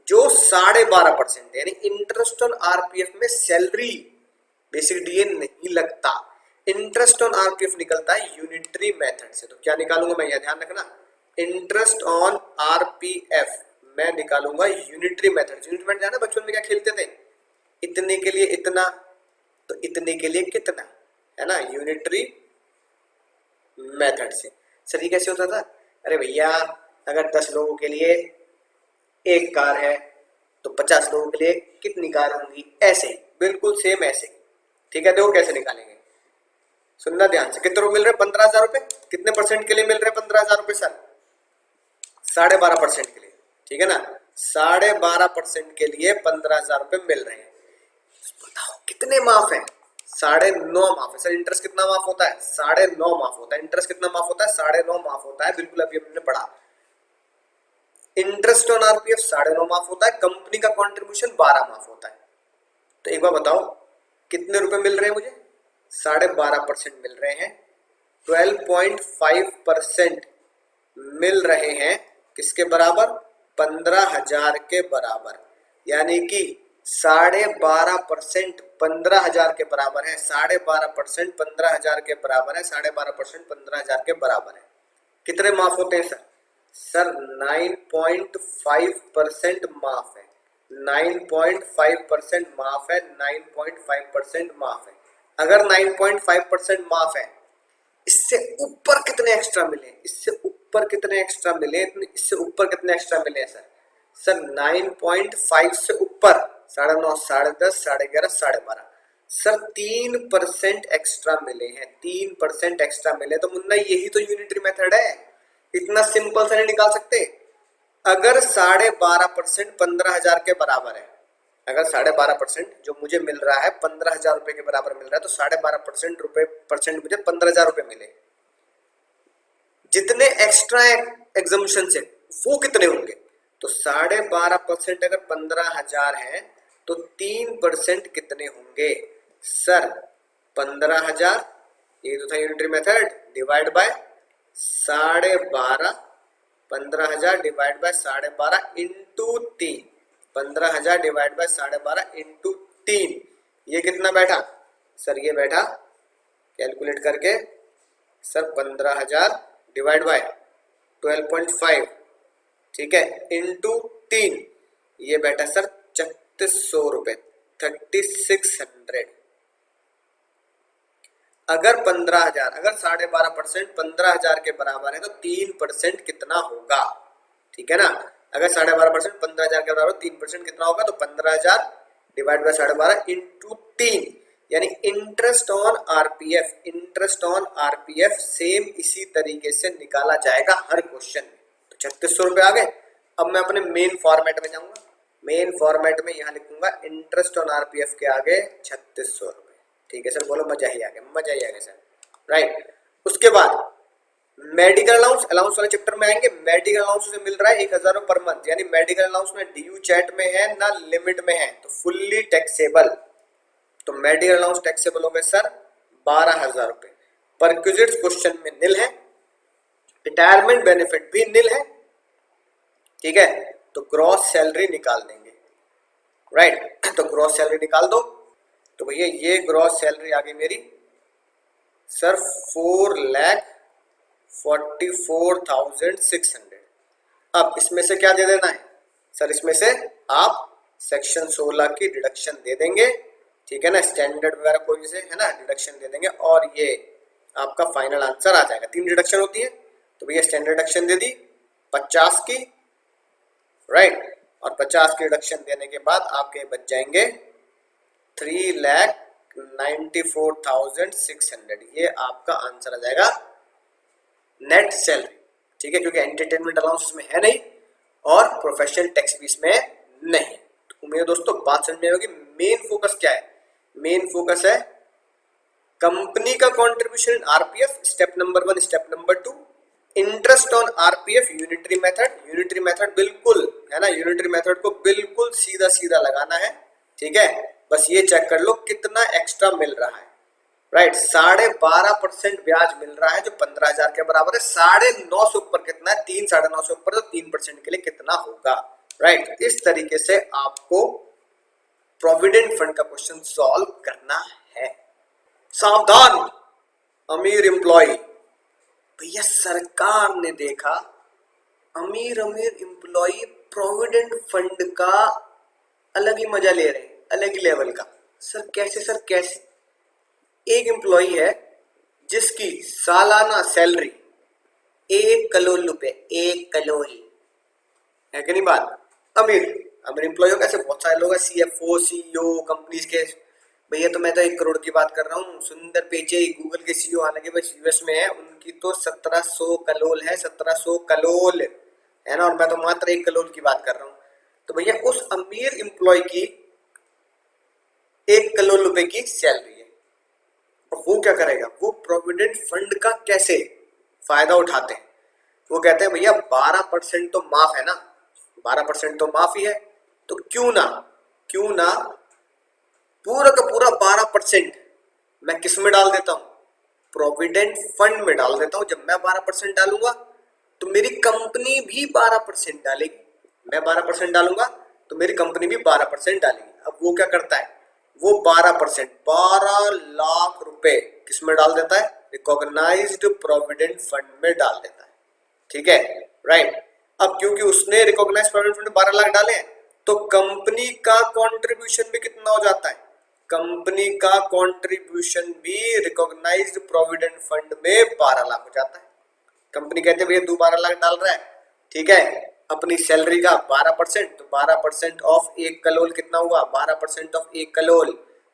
S3: जो 12.5% है, यानी इंटरेस्ट ऑन आरपीएफ में सैलरी बेसिक डीए नहीं लगता। इंटरेस्ट ऑन आरपीएफ निकलता है यूनिटरी मेथड से। तो क्या निकालूंगा मैं, यह ध्यान रखना, इंटरेस्ट ऑन आरपीएफ मैं निकालूंगा यूनिटरी मेथड। यूनिटरी मेथड जाना बचपन में क्या खेलते थे, इतने के लिए इतना तो इतने के लिए कितना, है ना, यूनिटरी मेथड से। सर ये कैसे होता था, अरे भैया अगर 10 लोगों के लिए एक कार है तो 50 लोगों के लिए कितनी कार होंगी, ऐसे बिल्कुल सेम ऐसे, ठीक है। देखो कैसे निकालेंगे, सुनना ध्यान से। कितने रुपए मिल रहे हैं, 15,000 रुपए। कितने परसेंट के लिए मिल रहे हैं 15,000 रुपए सर, 12.5% के लिए, ठीक है ना। 12.5% के लिए 15,000 रुपए मिल रहे हैं। बताओ कितने माफ है, 9.5 माफ है सर। इंटरेस्ट कितना माफ होता है, 9.5 माफ होता है। इंटरेस्ट कितना माफ होता है, 9.5 माफ होता है, बिल्कुल अभी हमने पढ़ा। इंटरेस्ट ऑन आरपीएफ 9.5 माफ होता है, कंपनी का कंट्रीब्यूशन 12 माफ होता है। तो एक बार बताओ कितने रुपए मिल रहे हैं मुझे, 12.5% मिल रहे हैं। 12.5% मिल रहे हैं किसके बराबर, 15,000 के बराबर, यानी कि 12.5% 15,000 के बराबर है। 12.5% 15,000 के बराबर है, 12.5% 15,000 के बराबर है। कितने माफ होते हैं सर, सर 9.5% माफ है, 9.5% माफ है, 9.5% माफ है। अगर 9.5% माफ है, इससे ऊपर कितने एक्स्ट्रा मिले, इससे ऊपर कितने एक्स्ट्रा मिले, इससे ऊपर कितने एक्स्ट्रा मिले हैं सर? सर 9.5 से ऊपर 9.5, 10.5, 11.5, 12.5, सर 3% एक्स्ट्रा मिले हैं, 3% एक्स्ट्रा मिले। तो मुन्ना यही तो यूनिटरी मेथड है, इतना सिंपल से नहीं निकाल सकते। अगर 12.5% 15,000 के बराबर है, अगर 12.5% जो मुझे मिल रहा है 15,000 रुपए के बराबर मिल रहा है, तो 12.5% मुझे 15,000 रुपए मिले। जितने एक्स्ट्रा एग्जम्पशन से वो कितने होंगे? तो 12.5% अगर 15,000 है तो 3% कितने होंगे सर? 15,000, ये तो था unitary method, divide by 12.5, 15,000 divide by 12.5 into 3, 15,000 divide by 12.5 into 3, ये कितना बैठा सर? ये बैठा कैलकुलेट करके सर 15,000 डिवाइड बाय 12.5, ठीक है, इंटू 3, ये बैठा सर 3600 रुपए, 3600। अगर 15,000, अगर 12.5% 15,000 के बराबर है तो 3% कितना होगा? ठीक है ना, अगर 12.5% 15,000 के बराबर 3% कितना होगा? तो 15,000 डिवाइड बाय 12.5 इंटू 3, यानी interest on RPF, interest on RPF same इसी तरीके से निकाला जाएगा हर क्वेश्चन में। तो 3600 रुपए आ गए। अब मैं अपने मेन फॉर्मेट में जाऊंगा, मेन फॉर्मेट में यहाँ लिखूंगा इंटरेस्ट ऑन आरपीएफ के आगे 3600 रुपए। ठीक है सर, बोलो मजा ही आ गया, मजा ही आ गया सर, राइट। उसके बाद मेडिकल अलाउंस, अलाउंस वाले चैप्टर में आएंगे। मेडिकल अलाउंस से मिल रहा है 1,000 पर मंथ, यानी मेडिकल अलाउंस में ड्यू चैट में है ना लिमिट में है, तो फुल्ली टैक्सेबल। तो मेडिकल अलाउंस टैक्सेबल हो गए सर 12,000 रुपए। परक्विजिट्स क्वेश्चन में निल है, रिटायरमेंट बेनिफिट भी निल है, ठीक है। तो ग्रॉस सैलरी निकाल देंगे, राइट। तो ग्रॉस सैलरी निकाल दो। तो भैया ये ग्रॉस सैलरी आ गई मेरी सर 4,44,600। अब इसमें से क्या दे देना है सर? इसमें से आप सेक्शन 16 की डिडक्शन दे देंगे, ठीक है ना, स्टैंडर्ड वगैरह कोई से है ना, डिडक्शन दे देंगे और ये आपका फाइनल आंसर आ जाएगा। 3 डिडक्शन होती है, तो भैया स्टैंडर्ड डिडक्शन दे दी 50 की, राइट, और 50 की डिडक्शन देने के बाद आपके बच जाएंगे 3,94,600। ये आपका आंसर आ जाएगा नेट सैलरी, ठीक है, क्योंकि एंटरटेनमेंट अलाउंस इसमें है नहीं और प्रोफेशनल टैक्स भी इसमें नहीं। तो उम्मीद दोस्तों बात समझ में होगी। मेन फोकस क्या है? मेन फोकस है कंपनी का contribution RPF, step number 1, step number 2, interest on RPF, unitary method. Unitary method बिल्कुल है ना, यूनिटरी मेथड को बिल्कुल सीधा सीधा लगाना है, ठीक है। बस ये चेक कर लो कितना एक्स्ट्रा मिल रहा है, राइट। 12.5% ब्याज मिल रहा है जो 15,000 के बराबर है। 9.5 से ऊपर कितना है? 3, 9.5 से ऊपर, तो 3% के लिए कितना होगा, राइट। इस तरीके से आपको प्रोविडेंट फंड का क्वेश्चन सॉल्व करना है। सावधान अमीर एम्प्लॉय, भैया सरकार ने देखा अमीर एम्प्लॉय प्रोविडेंट फंड का अलग ही मजा ले रहे हैं, अलग ही लेवल का। सर कैसे सर कैसे? एक एम्प्लॉय है जिसकी सालाना सैलरी 1 करोड़ रुपए, 1 करोड़ है कि नहीं बात? अमीर एम्प्लॉय हो, कैसे बहुत सारे लोग हैं, सीएफओ, सीईओ कंपनीज के। भैया तो मैं तो 1 करोड़ की बात कर रहा हूँ। सुंदर पिचाई गूगल के सीईओ, हालांकि बस यूएस में है, उनकी तो 1700 करोड़ है, 1700 करोड़ है ना, और मैं तो मात्र 1 करोड़ की बात कर रहा हूँ। तो भैया उस अमीर एम्प्लॉय की 1 करोड़ रुपए की सैलरी है, और वो क्या करेगा? वो प्रोविडेंट फंड का कैसे फायदा उठाते हैं? वो कहते हैं भैया 12% तो माफ है ना, 12% तो माफ ही है, तो क्यों ना पूरा का पूरा 12% मैं किस में डाल देता हूं? प्रोविडेंट फंड में डाल देता हूं। जब मैं 12% डालूंगा तो मेरी कंपनी भी 12% डालेगी। मैं 12% डालूंगा तो मेरी कंपनी भी 12% डालेगी। अब वो क्या करता है? वो 12%, 12 लाख रुपए किस में डाल देता है? रिकॉग्नाइज्ड प्रोविडेंट फंड में डाल देता है, ठीक है, राइट। अब क्योंकि उसने रिकॉग्नाइज प्रोविडेंट फंड 12 लाख डाले हैं, तो कंपनी का कंट्रीब्यूशन भी कितना हो जाता है? कंपनी का कंट्रीब्यूशन भी रिकॉग्नाइज्ड प्रोविडेंट फंड में 12 लाख हो जाता है। कंपनी कहते हैं भैया तू 12 लाख डाल रहा है, ठीक है, अपनी सैलरी का 12%, तो 12% ऑफ 1 करोड़ कितना हुआ? 12% ऑफ 1 करोड़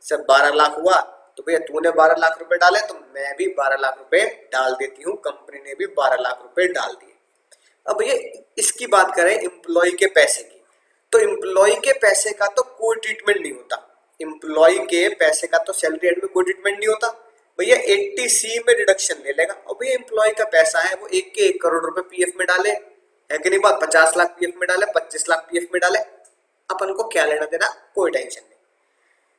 S3: से 12 लाख हुआ। तो भैया तूने 12 लाख रुपए डाले तो मैं भी 12 लाख रुपए डाल देती हूँ, कंपनी ने भी 12 लाख रुपए डाल दिए। अब भैया इसकी बात करें एम्प्लॉय के पैसे की, तो एम्प्लॉय के पैसे का तो कोई ट्रीटमेंट नहीं होता। एम्प्लॉय के पैसे का तो सैलरी एंड में कोई ट्रीटमेंट नहीं होता, भैया 80C में डिडक्शन ले लेगा। और भैया एम्प्लॉय का पैसा है वो 1 करोड़ रुपए पीएफ में डाले, है कि नहीं बात? 50 लाख पीएफ में डाले, 25 लाख पीएफ में डाले, अपन को क्या लेना देना, कोई टेंशन नहीं।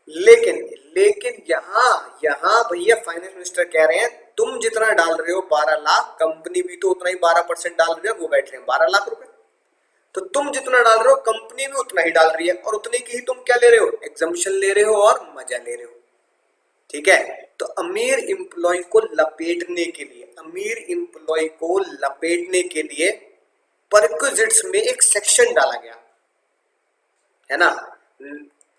S3: लेकिन लेकिन यहाँ भैया फाइनेंस मिनिस्टर कह रहे हैं तुम जितना डाल रहे हो 12 लाख, कंपनी भी तो उतना ही 12% डाल रही है, वो बैठ रहे हैं 12 लाख रुपए। तो तुम जितना डाल रहे हो कंपनी भी उतना ही डाल रही है, और उतने की ही तुम क्या ले रहे हो? एग्जम्पशन ले रहे हो और मजा ले रहे हो, ठीक है। तो अमीर एम्प्लॉय को लपेटने के लिए, अमीर एम्प्लॉय को लपेटने के लिए परक्विजिट्स में एक सेक्शन डाला गया, है ना।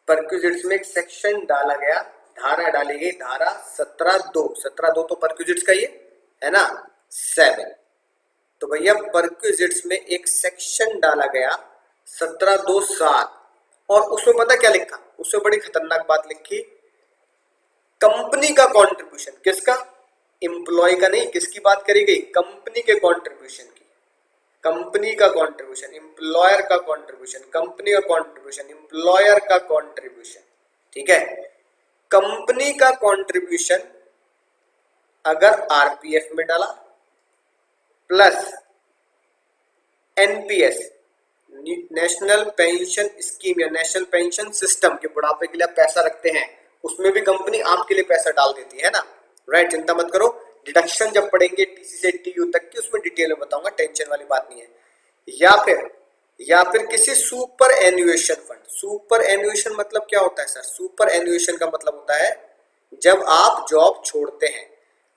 S3: परक्विजिट्स में एक सेक्शन डाला गया, धारा डाली गई, धारा 17(2) तो परक्विजिट्स का ये है ना 7। तो भैया परक्विजिट्स में एक सेक्शन डाला गया 17(2)(7), और उसमें पता क्या लिखा? उसमें बड़ी खतरनाक बात लिखी, कंपनी का कंट्रीब्यूशन, किसका? एम्प्लॉय का नहीं, किसकी बात करी गई? कंपनी के कंट्रीब्यूशन की। कंपनी का कंट्रीब्यूशन, एम्प्लॉयर का कंट्रीब्यूशन, कंपनी का कंट्रीब्यूशन, एम्प्लॉयर का कंट्रीब्यूशन, ठीक है। कंपनी का कंट्रीब्यूशन अगर आरपीएफ में डाला plus NPS, national pension scheme या नेशनल पेंशन सिस्टम के बुढ़ापे के लिए आप पैसा रखते हैं, उसमें भी कंपनी आपके लिए पैसा डाल देती है ना, राइट। चिंता मत करो, डिडक्शन जब पढ़ेंगे टीसी से टीयू तक की उसमें डिटेल में बताऊंगा, टेंशन वाली बात नहीं है। या फिर किसी सुपर एन्युएशन फंड। सुपर एन्युएशन मतलब क्या होता है सर? सुपर एन्युएशन का मतलब होता है जब आप जॉब छोड़ते हैं,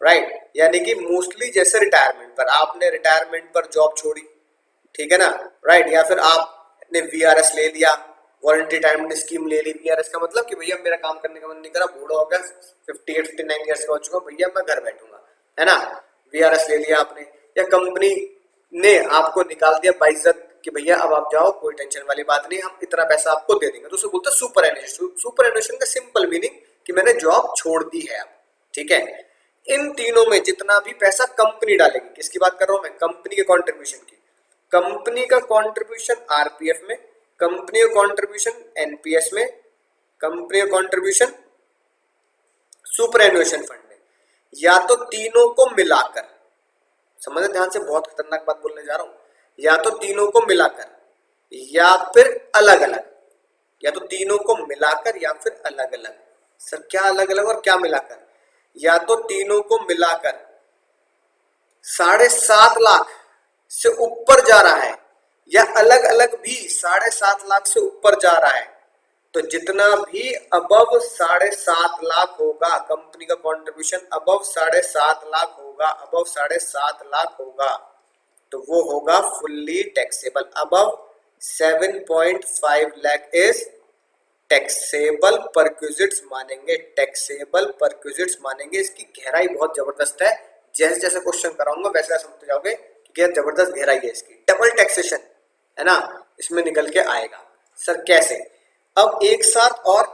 S3: राइट, यानी कि मोस्टली जैसे रिटायरमेंट पर, आपने रिटायरमेंट पर जॉब छोड़ी, ठीक है ना, राइट, या फिर आपने वीआरएस ले लिया, वॉलंटरी रिटायरमेंट स्कीम ले ली। वीआरएस का मतलब कि भैया मेरा काम करने का मन नहीं करा, बूढ़ा हो गया, 58-59 ईयर्स का हो चुका, भैया मैं घर बैठूंगा, है ना, वीआरएस ले लिया आपने, या कंपनी ने आपको निकाल दिया बाइज्जत कि भैया अब आप जाओ, कोई टेंशन वाली बात नहीं, हम इतना पैसा आपको दे देंगे, तो उसे बोलते हैं सुपर एन्युएशन। सुपर एन्युएशन का सिंपल मीनिंग कि मैंने जॉब छोड़ दी है अब, ठीक है। इन तीनों में जितना भी पैसा कंपनी डालेगी, किसकी बात कर रहा हूं मैं? कंपनी के कंट्रीब्यूशन की। कंपनी का कंट्रीब्यूशन आरपीएफ में, कंपनी का कंट्रीब्यूशन एनपीएस में, कंपनी का कंट्रीब्यूशन सुपर एन्युएशन फंड में, या तो तीनों को मिलाकर, समझे ध्यान से, बहुत खतरनाक बात बोलने जा रहा हूं, या तो तीनों को मिलाकर या फिर अलग अलग, या तो तीनों को मिलाकर या फिर अलग अलग। सर क्या अलग अलग और क्या मिलाकर? या तो तीनों को मिलाकर 7.5 लाख से ऊपर जा रहा है, या अलग अलग भी 7.5 लाख से ऊपर जा रहा है, तो जितना भी अबव 7.5 लाख होगा, कंपनी का कंट्रीब्यूशन अबव 7.5 लाख होगा, अबव 7.5 लाख होगा, तो वो होगा fully taxable. Above 7.5 lakh is taxable perquisites मानेंगे, टैक्सेबल परक्विजिट्स मानेंगे। इसकी गहराई बहुत जबरदस्त है, जैसे जैसे क्वेश्चन कराऊंगा वैसे समझते जाओगे कि यार जबरदस्त गहराई है इसकी। डबल टैक्सेशन है ना, इसमें निकल के आएगा। सर कैसे? अब एक साथ और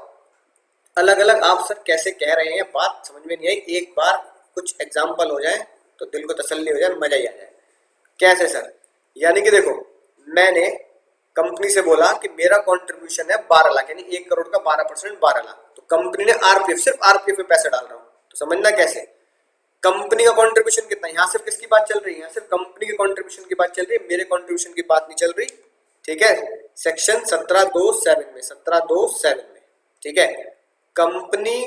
S3: अलग अलग आप सर कैसे कह रहे हैं, बात समझ में नहीं आई। एक बार कुछ एग्जाम्पल हो जाए तो दिल को तसल्ली हो जाए, मजा ही आ जाए। कैसे सर? यानी कि देखो, मैंने कंपनी से बोला कि मेरा कंट्रीब्यूशन है 12 लाख, यानी 1 करोड़ का 12% 12 लाख, तो कंपनी ने आरपीएफ, सिर्फ आरपीएफ में पैसा डाल रहा हूं, तो समझना कैसे। कंपनी का कंट्रीब्यूशन कितना, यहाँ सिर्फ किसकी बात चल रही है? यहाँ सिर्फ कंपनी के कंट्रीब्यूशन की बात चल रही है, मेरे कंट्रीब्यूशन की बात नहीं चल रही, ठीक है। सेक्शन 17(2)(7) में, 17(2)(7) में, ठीक है, कंपनी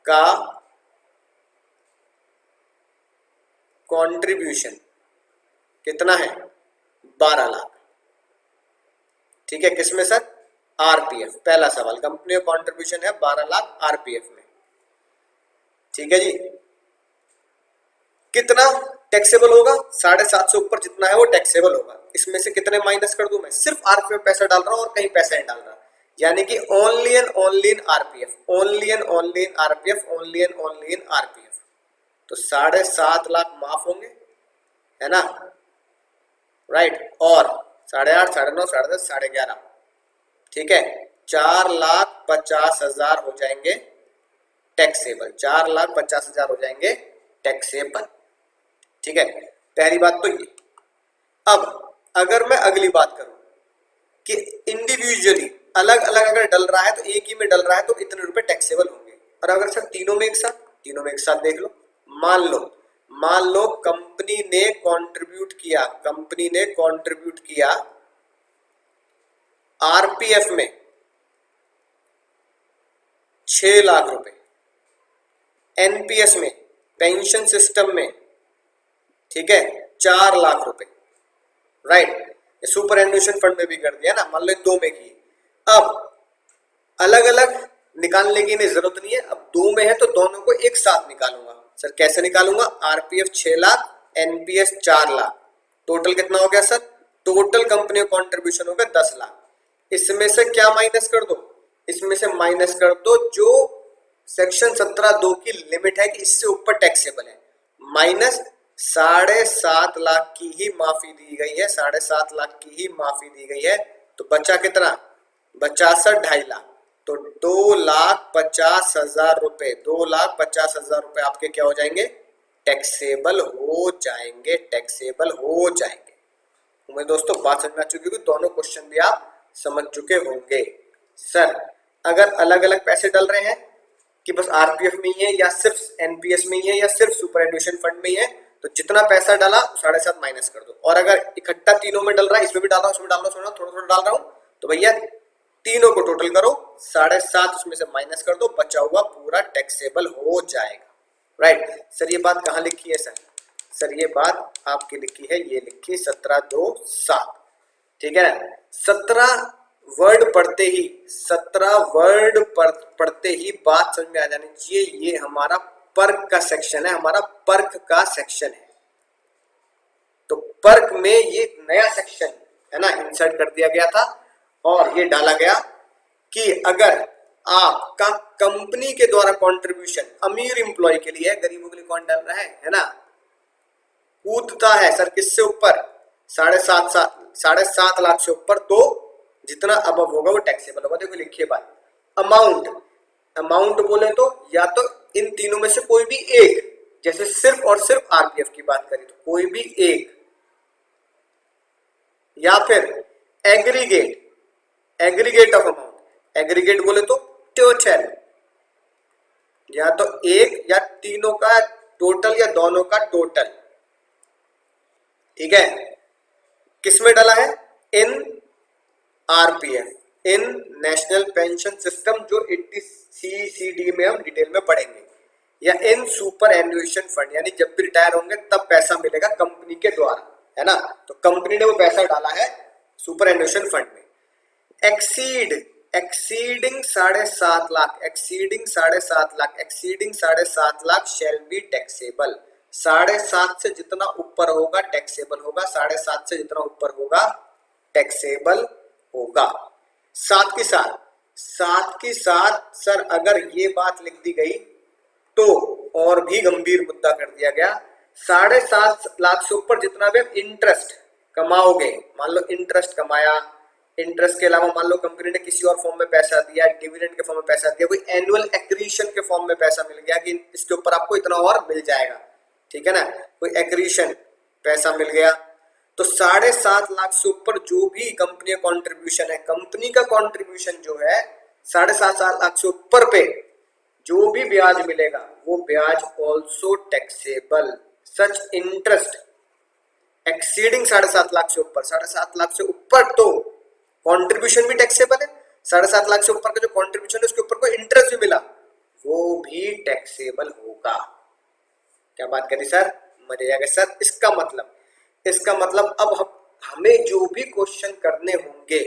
S3: का कंट्रीब्यूशन कितना है? 12 लाख, ठीक है। किसमें सर? आरपीएफ। पहला सवाल, कंपनी का कंट्रीब्यूशन है 12 लाख आरपीएफ में, ठीक है जी। कितना टैक्सेबल होगा? 7.5 से ऊपर जितना है वो टैक्सेबल होगा। इसमें से कितने माइनस कर दूं? मैं सिर्फ आरपीएफ में पैसा डाल रहा हूं और कहीं पैसा नहीं डाल रहा, यानी कि only and only in RPF, only and only in RPF, only and only in RPF. तो 7.5 लाख माफ होंगे, है ना, राइट। और 8.5, 9.5, 10.5, 11.5, ठीक है, 4,50,000 हो जाएंगे टैक्सेबल, 4,50,000 हो जाएंगे टैक्सेबल, ठीक है। पहली बात तो ये। अब अगर मैं अगली बात करूं कि इंडिविजुअली अलग अलग अगर डल रहा है तो एक ही में डल रहा है तो इतने रुपए टैक्सेबल होंगे, और अगर सर तीनों में एक साथ, तीनों में एक साथ देख लो। मान लो कंपनी ने कंट्रीब्यूट किया, कंपनी ने कंट्रीब्यूट किया आरपीएफ में 6 लाख रुपए, एनपीएस में, पेंशन सिस्टम में, ठीक है, 4 लाख रुपए, राइट। सुपर एन्युएशन फंड में भी कर दिया ना, मान लो इन दो में की। अब अलग अलग निकालने की जरूरत नहीं है, अब दो में है तो दोनों को एक साथ निकालूंगा। सर कैसे निकालूंगा? RPF 6 lakh, NPS 4 lakh, total कितना हो गया सर? टोटल कंपनी का कंट्रीब्यूशन हो गया 10 लाख। इसमें से क्या माइनस कर दो? इसमें से माइनस कर दो जो सेक्शन 17(2) की लिमिट है कि इससे ऊपर टैक्सेबल है, माइनस 7.5 लाख की ही माफी दी गई है, 7.5 लाख की ही माफी दी गई है। तो बचा कितना? बचा सर 2.5 लाख। तो 2,50,000 रुपए, 2,50,000 रुपए आपके क्या हो जाएंगे? टैक्सेबल हो जाएंगे, टैक्सेबल हो जाएंगे। उम्मीद दोस्तों बात समझ में आ चुकी होगी, दोनों क्वेश्चन भी आप समझ चुके होंगे। सर अगर अलग अलग पैसे डल रहे हैं कि बस आरपीएफ में ही है या सिर्फ एनपीएस में ही है या सिर्फ सुपर एन्युएशन फंड में ही है, तो जितना पैसा डाला 7.5 माइनस कर दो। और अगर इकट्ठा तीनों में डल रहा है, इसमें भी डाल रहा हूं, इसमें डाल रहा हूं, थोड़ा थोड़ा डाल रहा हूं, तो भैया तीनों को टोटल करो, 7.5 उसमें से माइनस कर दो, बचा हुआ पूरा टैक्सेबल हो जाएगा, राइट। सर ये बात कहाँ लिखी है? सर ये बात आपकी लिखी है, ये लिखी 17(2)(7), ठीक है ना। 17 वर्ड पढ़ते ही, 17 वर्ड पढ़ते ही बात समझ में आ जानी चाहिए, ये हमारा पर्क का सेक्शन है, हमारा पर्क का सेक्शन है। तो पर्क में ये नया सेक्शन है ना इंसर्ट कर दिया गया था, और ये डाला गया कि अगर आपका कंपनी के द्वारा कंट्रीब्यूशन अमीर एम्प्लॉय के लिए है, गरीबों के लिए कौन डाल रहा है ना, कूदता है सर किससे ऊपर? 7.5 लाख से ऊपर, तो जितना अबव होगा वो टैक्सेबल होगा। देखो लिखिए बात, अमाउंट बोले तो या तो इन तीनों में से कोई भी एक, जैसे सिर्फ और सिर्फ आरपीएफ की बात करें तो कोई भी एक, या फिर एग्रीगेट ऑफ अमाउंट, एग्रीगेट बोले तो टोटल, या तो एक या तीनों का टोटल या दोनों का टोटल, ठीक है। किसमें डाला है? इन आरपीएफ, इन नेशनल पेंशन सिस्टम, जो 80CCD में हम डिटेल में पढ़ेंगे, या इन सुपर एन्युएशन फंड, यानी जब भी रिटायर होंगे तब पैसा मिलेगा कंपनी के द्वारा, है ना। तो कंपनी ने वो पैसा डाला है सुपर एन्युएशन फंड में। Exceeding 7.5 lakh, exceeding 7.5 lakh, exceeding 7.5 lakh shall be taxable. 7.5 से जितना ऊपर होगा टैक्सेबल होगा, 7.5 से जितना ऊपर होगा टैक्सेबल होगा। साथ के साथ सर अगर ये बात लिख दी गई तो और भी गंभीर मुद्दा कर दिया गया। 7.5 लाख से ऊपर जितना भी इंटरेस्ट कमाओगे, मान लो इंटरेस्ट कमाया, इंटरेस्ट के अलावा मान लो कंपनी ने किसी और फॉर्म में पैसा दिया, डिविडेंड के फॉर्म में पैसा दिया, कोई एनुअल एक्रीशन के फॉर्म में पैसा मिल गया कि इसके ऊपर आपको इतना और मिल जाएगा, ठीक है ना, कोई एक्रीशन पैसा मिल गया, तो 7.5 लाख से ऊपर जो भी कंपनी का कॉन्ट्रीब्यूशन है, कंपनी का कॉन्ट्रीब्यूशन जो है 7.5 लाख से ऊपर पे जो भी ब्याज मिलेगा वो ब्याज also taxable. Such interest exceeding 7.5 lakh से ऊपर, 7.5 लाख से ऊपर तो कंट्रीब्यूशन भी टैक्सेबल है, 7.5 लाख से ऊपर का जो कंट्रीब्यूशन है उसके ऊपर कोई इंटरेस्ट भी मिला वो भी टैक्सेबल होगा। क्या बात करी सर? मजा आएगा सर। इसका मतलब अब हमें जो भी क्वेश्चन करने होंगे,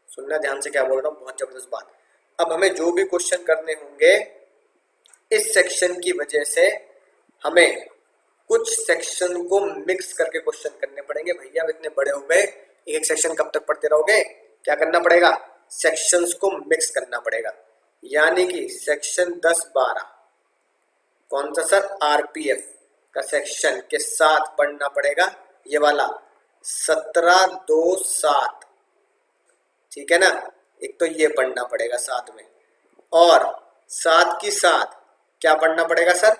S3: सुनना ध्यान से क्या बोल रहा हूं, बहुत जबरदस्त बात। अब हमें जो भी क्वेश्चन करने होंगे इस सेक्शन की वजह से हमें कुछ सेक्शन को मिक्स करके क्वेश्चन करने पड़ेंगे भैया। अब इतने बड़े हो गए, एक एक सेक्शन कब तक पढ़ते रहोगे? क्या करना पड़ेगा? सेक्शंस को मिक्स करना पड़ेगा। यानी कि सेक्शन 10-12 कौन सा सर? आरपीएफ का सेक्शन के साथ पढ़ना पड़ेगा ये वाला 17-2-7, ठीक है ना। एक तो ये पढ़ना पड़ेगा साथ में, और साथ की साथ क्या पढ़ना पड़ेगा सर?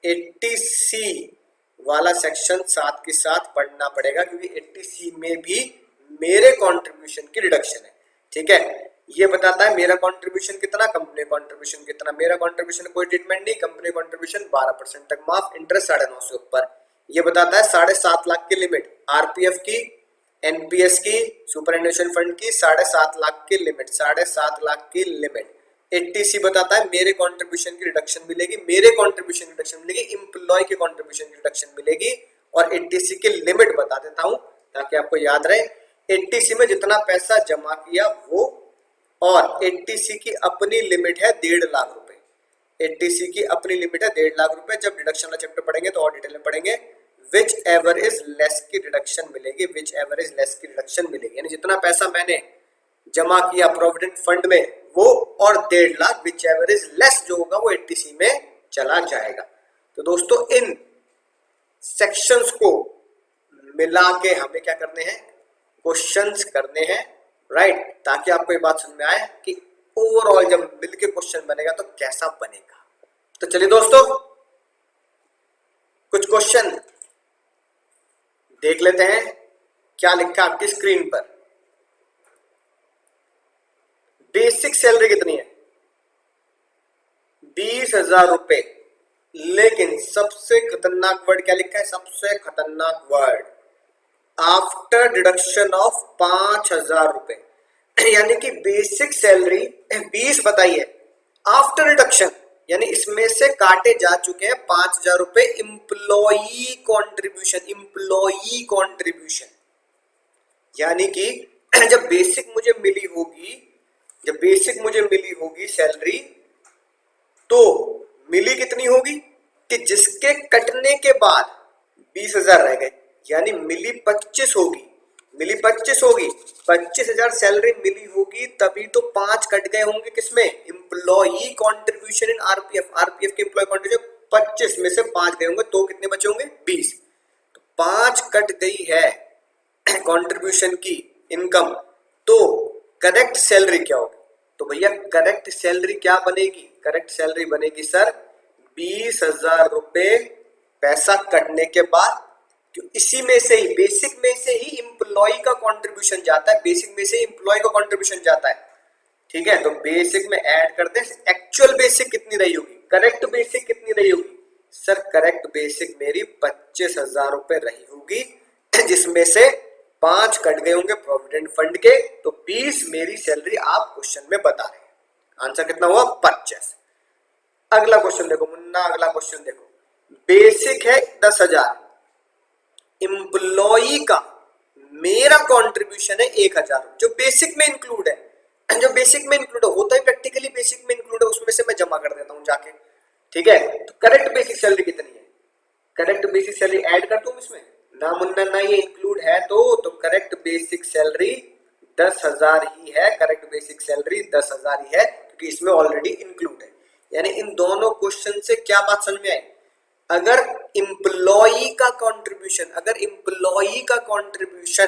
S3: 80C वाला सेक्शन साथ के साथ पढ़ना पड़ेगा, क्योंकि 80C में भी मेरे कंट्रीब्यूशन की रिडक्शन है, ठीक है। ये बताता है मेरा कंट्रीब्यूशन कितना, कंपनी कंट्रीब्यूशन कितना। मेरा कंट्रीब्यूशन कोई ट्रीटमेंट नहीं, कंपनी कंट्रीब्यूशन 12% तक माफ, इंटरेस्ट 9.5 से ऊपर। ये बताता है 7.5 लाख की लिमिट, आरपीएफ की, एनपीएस की, सुपरएन्युएशन फंड की 7.5 लाख की लिमिट, 7.5 लाख की लिमिट। 80C बताता है मेरे कंट्रीब्यूशन की रिडक्शन मिलेगी, मेरे कंट्रीब्यूशन की रिडक्शन मिलेगी, एम्प्लॉय के कंट्रीब्यूशन की रिडक्शन मिलेगी, और 80C की लिमिट बता देता हूं ताकि आपको याद रहे। 80C में जितना पैसा जमा किया वो, और 80C की अपनी लिमिट है 1.5 लाख रुपए। 80C की अपनी लिमिट है 1.5 लाख रुपए। जब डिडक्शन वाला चैप्टर पढ़ेंगे तो और डिटेल में पढ़ेंगे। विच एवर इज लेस की रिडक्शन मिलेगी, विच एवर इज लेस की रिडक्शन मिलेगी, यानी जितना पैसा मैंने जमा किया प्रोविडेंट फंड में वो, और 1.5 lakh which ever is less जो होगा वो 80C में चला जाएगा। तो दोस्तों इन सेक्शंस को मिला के हमें क्या करने हैं? क्वेश्चंस करने हैं, राइट, ताकि आपको ये बात समझ में आए कि ओवरऑल जब मिलके क्वेश्चन बनेगा तो कैसा बनेगा। तो चलिए दोस्तों कुछ क्वेश्चन देख लेते हैं क्या लिखा आपकी स्क्रीन पर। बेसिक सैलरी कितनी है? 20,000 रुपए। लेकिन सबसे खतरनाक वर्ड क्या लिखा है? सबसे खतरनाक वर्ड, आफ्टर डिडक्शन ऑफ 5,000 रुपए। यानी कि बेसिक सैलरी 20 बताई है, आफ्टर डिडक्शन यानी इसमें से काटे जा चुके हैं 5,000 रुपए इंप्लॉई कॉन्ट्रीब्यूशन, इंप्लॉई कॉन्ट्रीब्यूशन। यानी कि जब बेसिक मुझे मिली होगी, जब बेसिक मुझे मिली होगी सैलरी, तो मिली कितनी होगी कि जिसके कटने के बाद 20,000 रह गए, यानी मिली 25 होगी, मिली 25 होगी। 25,000 सैलरी मिली होगी, तभी तो 5 कट गए होंगे किसमें? Employee contribution in RPF. RPF के एम्प्लॉय कंट्रीब्यूशन 25 में से 5 गए होंगे, तो कितने बचे होंगे? 20। तो 5 कट गई है कंट्रीब्यूशन की इनकम, तो करेक्ट सैलरी क्या होगी? तो भैया करेक्ट सैलरी क्या बनेगी? करेक्ट सैलरी बनेगी सर 20,000 रुपए पैसा कटने के बाद, इसी में से ही, बेसिक में से ही एम्प्लॉय का कंट्रीब्यूशन जाता है, बेसिक में से ही एम्प्लॉय का कंट्रीब्यूशन जाता है, ठीक है। तो बेसिक में ऐड कर दे। एक्चुअल बेसिक कितनी रही होगी? करेक्ट बेसिक कितनी रही होगी? सर करेक्ट बेसिक मेरी 25,000 रुपए रही होगी, जिसमें से 5 कट गए होंगे प्रोविडेंट फंड के, तो 20 मेरी सैलरी आप क्वेश्चन में बता रहे हैं। आंसर कितना हुआ? 25। अगला क्वेश्चन देखो मुन्ना, अगला क्वेश्चन देखो। बेसिक है 10,000, एम्प्लॉई का मेरा कंट्रीब्यूशन है 1,000, जो बेसिक में इंक्लूड है, जो बेसिक में इंक्लूड होता है, प्रैक्टिकली बेसिक में इंक्लूड है, उसमें से मैं जमा कर देता हूं जाके, ठीक है। तो करेक्ट बेसिक सैलरी कितनी है? करेक्ट बेसिक सैलरी ऐड कर दूं इसमें ना मुन्ना, ना ये इंक्लूड है, तो करेक्ट बेसिक सैलरी 10,000 ही है। करेक्ट बेसिक सैलरी 10,000 ही है, क्योंकि इसमें ऑलरेडी इंक्लूड है। यानी इन दोनों क्वेश्चन से क्या बात समझ में आई? अगर एम्प्लॉई का कंट्रीब्यूशन, अगर एम्प्लॉई का कंट्रीब्यूशन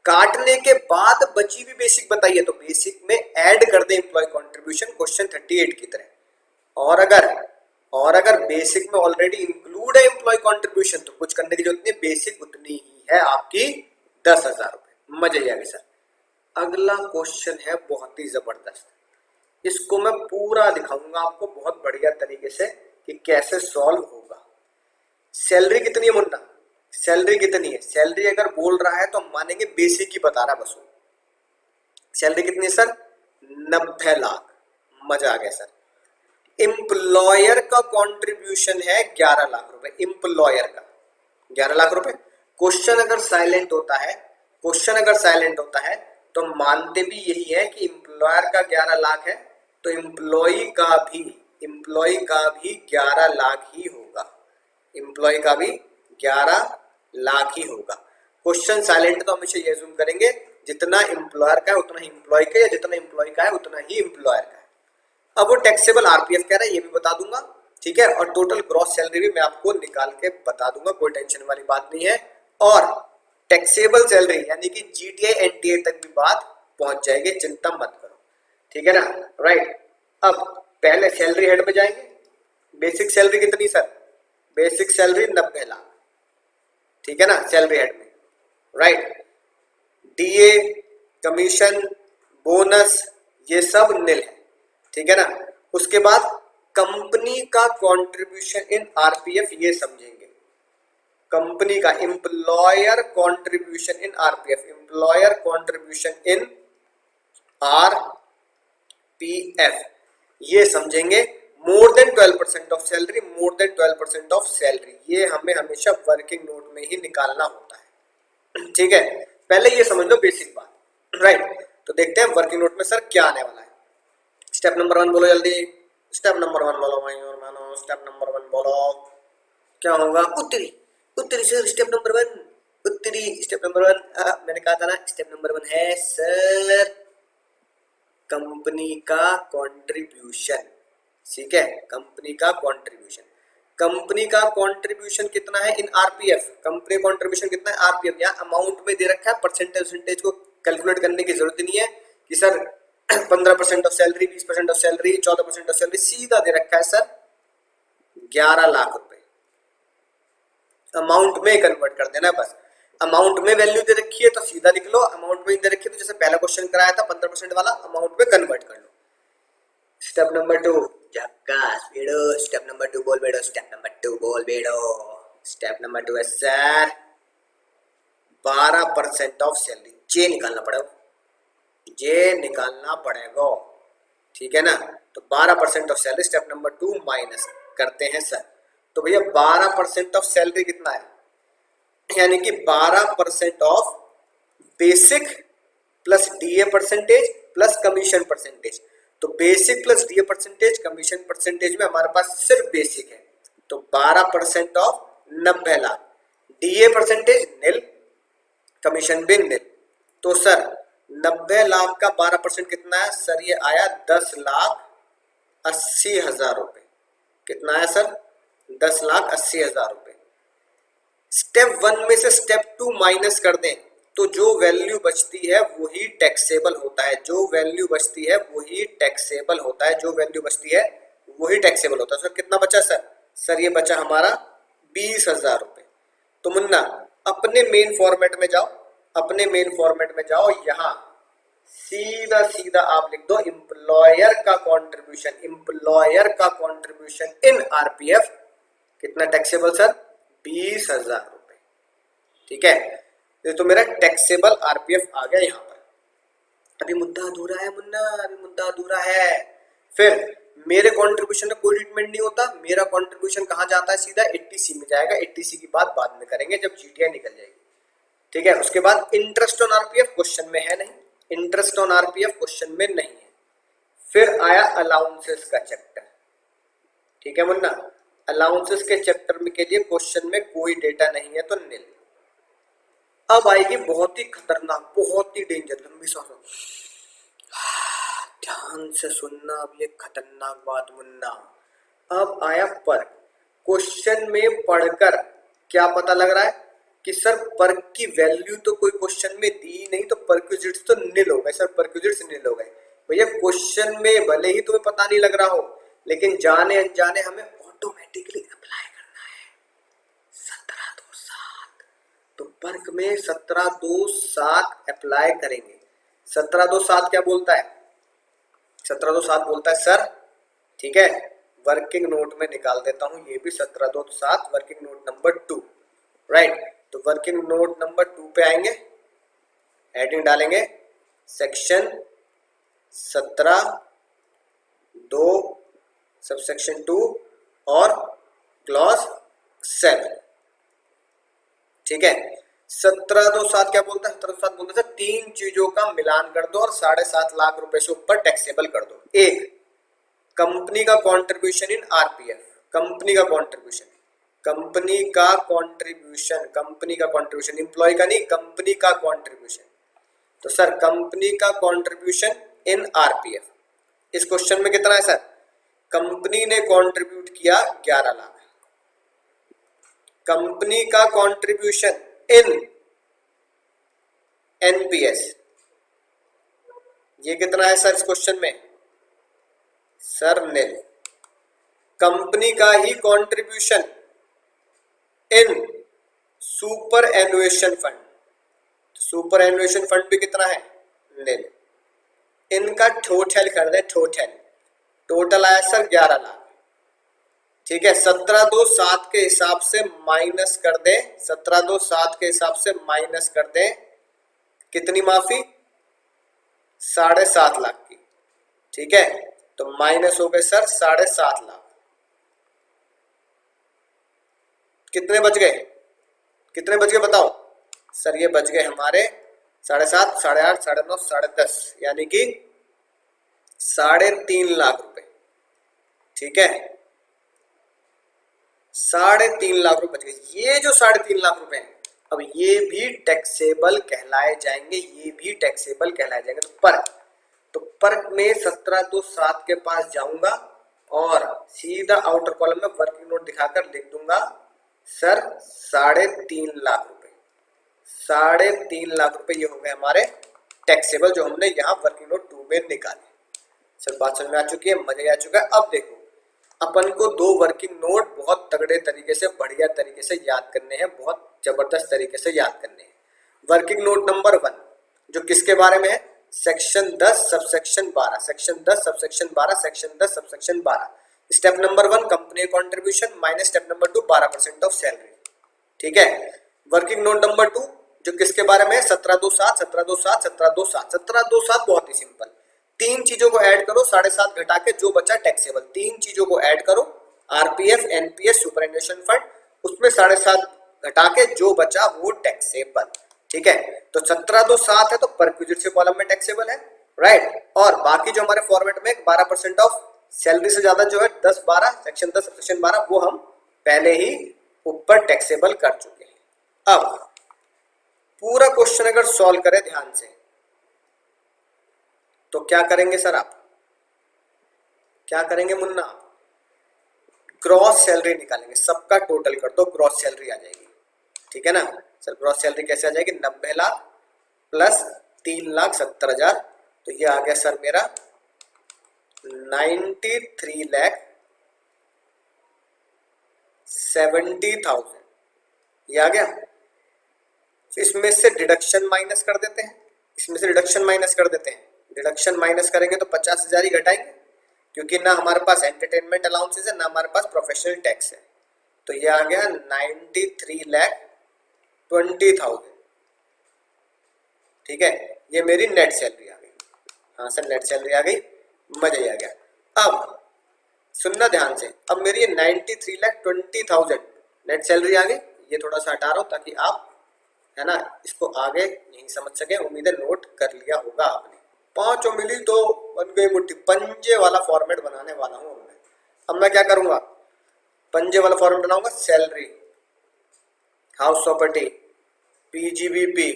S3: काटने के बाद बची भी बेसिक बताइए, तो बेसिक में ऐड कर दे एम्प्लॉय कंट्रीब्यूशन, क्वेश्चन 38 की तरह। और अगर बेसिक में ऑलरेडी इंक्लूड है एम्प्लॉय कंट्रीब्यूशन, तो कुछ करने की जरूरत नहीं, बेसिक उतनी ही है आपकी 10,000 रुपए। मजा ही आ गया सर। अगला क्वेश्चन है बहुत ही जबरदस्त, इसको मैं पूरा दिखाऊंगा आपको बहुत बढ़िया तरीके से कि कैसे सॉल्व होगा। सैलरी कितनी है मुन्ना? सैलरी कितनी है? सैलरी अगर बोल रहा है तो मानेंगे बेसिक ही बता रहा बस वो। सैलरी कितनी है सर? 90 लाख। मजा आ गया सर। एम्प्लॉयर का कंट्रीब्यूशन है 11 लाख रुपए, एम्प्लॉयर का 11 लाख रुपए। क्वेश्चन अगर साइलेंट होता है, क्वेश्चन अगर साइलेंट होता है तो मानते भी यही है कि एम्प्लॉयर का 11 लाख है, तो एम्प्लॉय का भी 11 लाख ही होगा। एम्प्लॉय का भी 11 लाख ही होगा। क्वेश्चन साइलेंट तो हमेशा ये अज्यूम करेंगे जितना एम्प्लॉयर का है उतना ही एम्प्लॉय का, या जितना एम्प्लॉय का है उतना ही एम्प्लॉयर का है। अब वो टैक्सेबल आरपीएफ कह रहा है ये भी बता दूंगा, ठीक है, और टोटल ग्रॉस सैलरी भी मैं आपको निकाल के बता दूंगा, कोई टेंशन वाली बात नहीं है। और टैक्सेबल सैलरी यानी कि जीटीए एनटीए तक भी बात पहुंच जाएगी, चिंता मत करो, ठीक है ना, राइट। अब पहले सैलरी हेड में जाएंगे। बेसिक सैलरी कितनी सर? बेसिक सैलरी 90 लाख, ठीक है ना, सैलरी हेड में, राइट। डीए, कमीशन, बोनस ये सब निल है, ठीक है ना। उसके बाद कंपनी का कंट्रीब्यूशन इन आरपीएफ ये समझेंगे, कंपनी का employer contribution in RPF, employer contribution in RPF ये समझेंगे। मोर than 12% of salary, more than 12% of salary ये हमें हमेशा वर्किंग नोट में ही निकालना होता है, ठीक है। पहले ये समझ लो बेसिक बात, राइट। तो देखते हैं वर्किंग नोट में सर क्या आने वाला है। स्टेप नंबर 1 बोलो जल्दी, स्टेप नंबर 1 बोलो भाई और मानो, स्टेप नंबर 1 बोलो क्या होगा? उत्तरी, उत्तरी सर, स्टेप नंबर 1 उत्तरी, स्टेप नंबर 1 मैंने कहा था ना, स्टेप नंबर 1 है सर कंपनी का कंट्रीब्यूशन, ठीक है, कंपनी का कंट्रीब्यूशन। कंपनी का कंट्रीब्यूशन कितना है इन आरपीएफ? कंपनी कंट्रीब्यूशन कितना है आरपीएफ? यहाँ अमाउंट में दे रखा है, परसेंटेज को कैलकुलेट करने की जरूरत नहीं है कि sir 15% of salary, 20% of salary, 14% of salary, सीधा दे रखा है सर 11 लाख रुपए। अमाउंट में कन्वर्ट कर देना बस। अमाउंट में वैल्यू दे रखी है तो सीधा लिख लो, अमाउंट में दे रखी है तो जैसे पहला क्वेश्चन कराया था 15% वाला, अमाउंट में कन्वर्ट कर लो। स्टेप नंबर 2 झक्कास बेड़ो, स्टेप नंबर 2 बोल बेड़ो, स्टेप नंबर 2 बोल बेड़ो। स्टेप नंबर 2 है सर 12% ऑफ सैलरी, जे निकालना पड़ेगा, जे निकालना पड़ेगा, ठीक है ना। तो 12% of salary, step number 2 minus करते हैं सर। तो भैया 12% ऑफ सैलरी कितना है? यानी कि 12% of basic plus DA percentage plus commission percentage. तो basic plus DA percentage, commission percentage में हमारे पास सिर्फ बेसिक है, तो 12% of 90 lakh, DA percentage nil, commission भी निल। तो सर 90 लाख का 12% कितना है सर? ये आया 10,80,000 रुपए। कितना है सर? 10,80,000 रुपए। स्टेप 1 में से स्टेप 2 माइनस कर दें तो जो वैल्यू बचती है वही टैक्सेबल होता है, जो वैल्यू बचती है वही टैक्सेबल होता है, जो वैल्यू बचती है वही टैक्सेबल होता है। सर कितना बचा सर? सर ये बचा हमारा 20,000 रुपए। तो मुन्ना अपने मेन फॉर्मेट में जाओ, अपने मेन फॉर्मेट में जाओ, यहां सीधा सीधा आप लिख दो एम्प्लॉयर का कंट्रीब्यूशन, एम्प्लॉयर का कंट्रीब्यूशन इन आरपीएफ कितना टैक्सेबल सर? 20,000 रुपए, ठीक है। ये तो मेरा टैक्सेबल आरपीएफ आ गया यहाँ पर। अभी मुद्दा अधूरा है मुन्ना, अभी मुद्दा अधूरा है। फिर मेरे कंट्रीब्यूशन का कोई ट्रीटमेंट नहीं होता, मेरा कंट्रीब्यूशन कहाँ जाता है? सीधा 80C में जाएगा। 80C की बात बाद में करेंगे जब जीटीआई निकल जाएगी, ठीक है। उसके बाद इंटरेस्ट ऑन आरपीएफ क्वेश्चन में है नहीं, इंटरेस्ट ऑन आरपीएफ क्वेश्चन में नहीं है। फिर आया अलाउंसेस का चैप्टर, ठीक है मुन्ना। अलाउंसेस के चैप्टर में के लिए क्वेश्चन में कोई डेटा नहीं है तो निल। अब आएगी बहुत ही खतरनाक, बहुत ही डेंजर, लंबी सांस, ध्यान से सुनना अब ये खतरनाक बात मुन्ना। अब आया पर्क। क्वेश्चन में पढ़कर क्या पता लग रहा है कि सर पर्क की वैल्यू तो कोई क्वेश्चन में दी नहीं, तो परक्विजिट्स तो निल हो गए सर, परक्विजिट्स निल हो गए। भैया क्वेश्चन में भले ही तुम्हें पता नहीं लग रहा हो, लेकिन जाने अनजाने हमें ऑटोमेटिकली अप्लाई करना है 1727। तो पर्क में 1727 अप्लाई करेंगे। 1727 क्या बोलता है? 1727 बोलता है सर, ठीक है, वर्किंग नोट में निकाल देता हूं, ये भी 1727 वर्किंग नोट नंबर 2, राइट। तो वर्किंग नोट नंबर 2 पे आएंगे, हेडिंग डालेंगे सेक्शन 17(2) सबसेक्शन 2 और क्लॉज 7, ठीक है। 1727 क्या बोलता है? 1727 बोलता है 3 चीजों का मिलान कर दो और 7.5 लाख रुपए से ऊपर टैक्सेबल कर दो। एक, कंपनी का कंट्रीब्यूशन इन आरपीएफ, कंपनी का कंट्रीब्यूशन, कंपनी का कंट्रीब्यूशन, एम्प्लॉय का नहीं, कंपनी का कंट्रीब्यूशन। तो सर कंपनी का कंट्रीब्यूशन इन आरपीएफ, इस क्वेश्चन में कितना है सर? कंपनी ने कंट्रीब्यूट किया 11 लाख। कंपनी का कंट्रीब्यूशन इन एनपीएस, ये कितना है सर इस क्वेश्चन में? Sir nil. कंपनी का ही contribution in superannuation fund, superannuation fund भी कितना है? निल। इनका टोटल कर दे, टोटल आया सर 11 लाख। ठीक है, 17,2,7 के हिसाब से माइनस कर दे, 17,2,7 के हिसाब से माइनस कर दे, कितनी माफी? 7.5 लाख की। ठीक है, तो माइनस हो गए सर 7.5 लाख। कितने बच गए? कितने बच गए बताओ सर? ये बच गए हमारे 7.5, 8.5, 9.5, 10.5, यानी कि 3.5 लाख रुपए। ठीक है, 3.5 लाख रुपए बच गए। ये जो 3.5 लाख रुपए हैं, अब ये भी टैक्सेबल कहलाए जाएंगे, ये भी टैक्सेबल कहलाए जाएंगे। तो पर्क में 17,2,7 के पास जाऊंगा और सीधा आउटर कॉलम में वर्किंग नोट दिखाकर लिख दूंगा सर 3.5 लाख रुपए। 3.5 लाख रुपए ये हो गए हमारे टैक्सेबल, जो हमने यहाँ वर्किंग नोट 2 में निकाले। सर बात समझ में आ चुकी है, मजा आ चुका है। अब देखो, अपन को 2 वर्किंग नोट बहुत तगड़े तरीके से, बढ़िया तरीके से याद करने हैं, बहुत जबरदस्त तरीके से याद करने हैं। वर्किंग नोट नंबर 1 जो किसके बारे में है? Section 10 subsection 12, section 10 subsection 12, section 10 subsection 12। Step number 1 company contribution minus step number 2 12% of salary. ठीक है, वर्किंग नोट नंबर 2 जो किसके बारे में है? 17,2,7, 17,2,7, 17,2,7, 17,2,7 बहुत ही सिंपल। 3 चीजों को ऐड करो, 7.5 घटा के जो बचा टैक्सेबल। 3 चीजों को ऐड करो, आरपीएफ, एनपीएस, सुपरएनुएशन फंड, उसमें 7.5 घटा के जो बचा वो टैक्सेबल। ठीक है, तो 17,2,7 है तो परक्विजिट कॉलम में टैक्सेबल है, राइट। और बाकी जो हमारे फॉर्मेट में 12% ऑफ सैलरी से ज्यादा जो है 10-12 सेक्शन 10 सेक्शन 12 वो हम पहले ही ऊपर टैक्सेबल कर चुके हैं। अब पूरा क्वेश्चन अगर सॉल्व करें ध्यान से तो क्या करेंगे सर? आप क्या करेंगे मुन्ना? ग्रॉस सैलरी निकालेंगे, सबका टोटल कर दो, ग्रॉस सैलरी आ जाएगी। ठीक है ना सर? ग्रॉस सैलरी कैसे आ जाएगी? 90 लाख प्लस 3,70,000, तो ये आ गया सर मेरा 93,70,000, ये आ गया। इसमें से डिडक्शन माइनस कर देते हैं, इसमें से डिडक्शन माइनस कर देते हैं। डिडक्शन माइनस करेंगे तो 50,000 ही घटाएंगे, क्योंकि ना हमारे पास एंटरटेनमेंट अलाउंसेस है ना हमारे पास प्रोफेशनल टैक्स है। तो ये आ गया 93,20,000। ठीक है, ये मेरी नेट सैलरी आ गई। हाँ सर नेट सैलरी आ गई, मजा ही आ गया। अब सुनना ध्यान से, अब मेरी ये 93,20,000 नेट सैलरी आ गई। ये थोड़ा सा हटा रहा हूं ताकि आप है ना इसको आगे नहीं समझ सके। उम्मीद है नोट कर लिया होगा आपने। 5 मिली तो बन गई मुट्ठी, पंजे वाला फॉर्मेट बनाने वाला हूं मैं। अब मैं क्या करूंगा? पंजे वाला फॉर्मेट बनाऊंगा। Salary, house property, PGBP,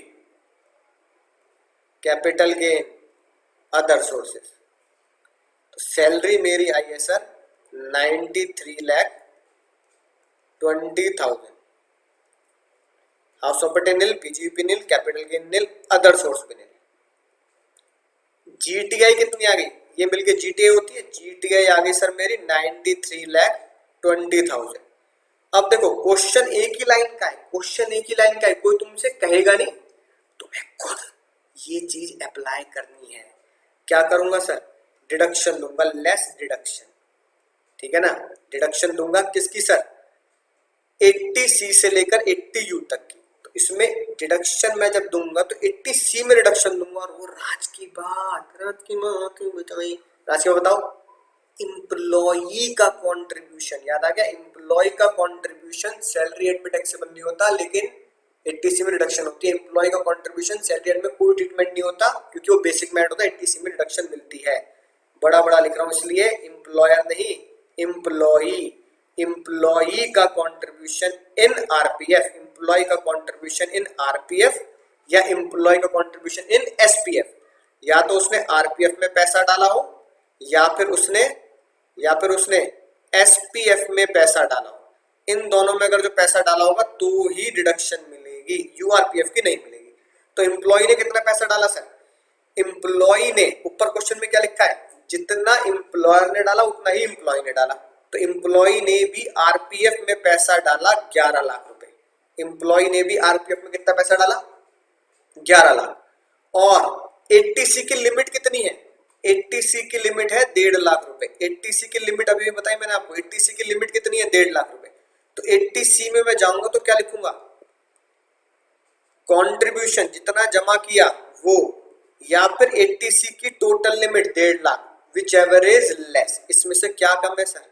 S3: capital gain, other sources. तो सैलरी मेरी आई है सर 93,20,000। हाउस प्रॉपर्टी निल, पीजीबीपी निल, कैपिटल गेन निल, अदर सोर्स भी निल। जीटीआई कितनी आ गई? ये मिलके जीटीआई होती है। जीटीआई आ गई सर मेरी 93,20,000। अब देखो क्वेश्चन एक ही लाइन का है, क्वेश्चन एक ही लाइन का है, कोई तुमसे कहेगा नहीं, तुम्हें खुद ये चीज अप्लाई करनी है। क्या करूंगा सर? डिडक्शन दूंगा, लेस डिडक्शन। ठीक है ना, डिडक्शन दूंगा किसकी सर? 80C से लेकर 80U तक की। तो इसमें डिडक्शन मैं जब दूंगा तो 80C में डिडक्शन दूंगा। और वो राज की बात बताई, राज की बताओ, इंप्लॉई का कंट्रीब्यूशन याद आ गया। इंप्लॉई का कंट्रीब्यूशन सैलरी एंड में टैक्सेबल नहीं होता, लेकिन 80C में डिडक्शन होती है। इंप्लॉई का कंट्रीब्यूशन सैलरी एंड में कोई ट्रीटमेंट नहीं होता, क्योंकि वो बेसिक मेरिट होता है। 80C में डिडक्शन मिलती है। बड़ा बड़ा लिख रहा हूं इसलिए, इंप्लॉयर नहीं, इंप्लॉई। एम्प्लॉई का कंट्रीब्यूशन इन आरपीएफ, एम्प्लॉय का कंट्रीब्यूशन इन आरपीएफ या एम्प्लॉय का कंट्रीब्यूशन इन एसपीएफ। या तो उसने आरपीएफ में पैसा डाला हो या फिर उसने एसपीएफ में पैसा डाला हो। इन दोनों में अगर जो पैसा डाला होगा तो ही डिडक्शन मिलेगी, यूआरपीएफ की नहीं मिलेगी। तो एम्प्लॉय ने कितना पैसा डाला सर? एम्प्लॉय ने, ऊपर क्वेश्चन में क्या लिखा है, जितना एम्प्लॉयर ने डाला उतना ही एम्प्लॉय ने डाला। तो एम्प्लॉय ने भी आरपीएफ में पैसा डाला 11 लाख रुपए। एम्प्लॉय ने भी आरपीएफ में कितना पैसा डाला? 11 लाख। और एटीसी की लिमिट कितनी है? एटीसी की लिमिट है 1.5 लाख रुपए। एटीसी की लिमिट अभी बताई मैंने आपको, एटीसी की लिमिट कितनी है? 1.5 लाख रुपए। तो एटीसी में मैं जाऊंगा तो क्या लिखूंगा? कंट्रीब्यूशन जितना जमा किया वो, या फिर एटीसी की total limit 1.5 lakh, which ever is less. इसमें से क्या कम है सर?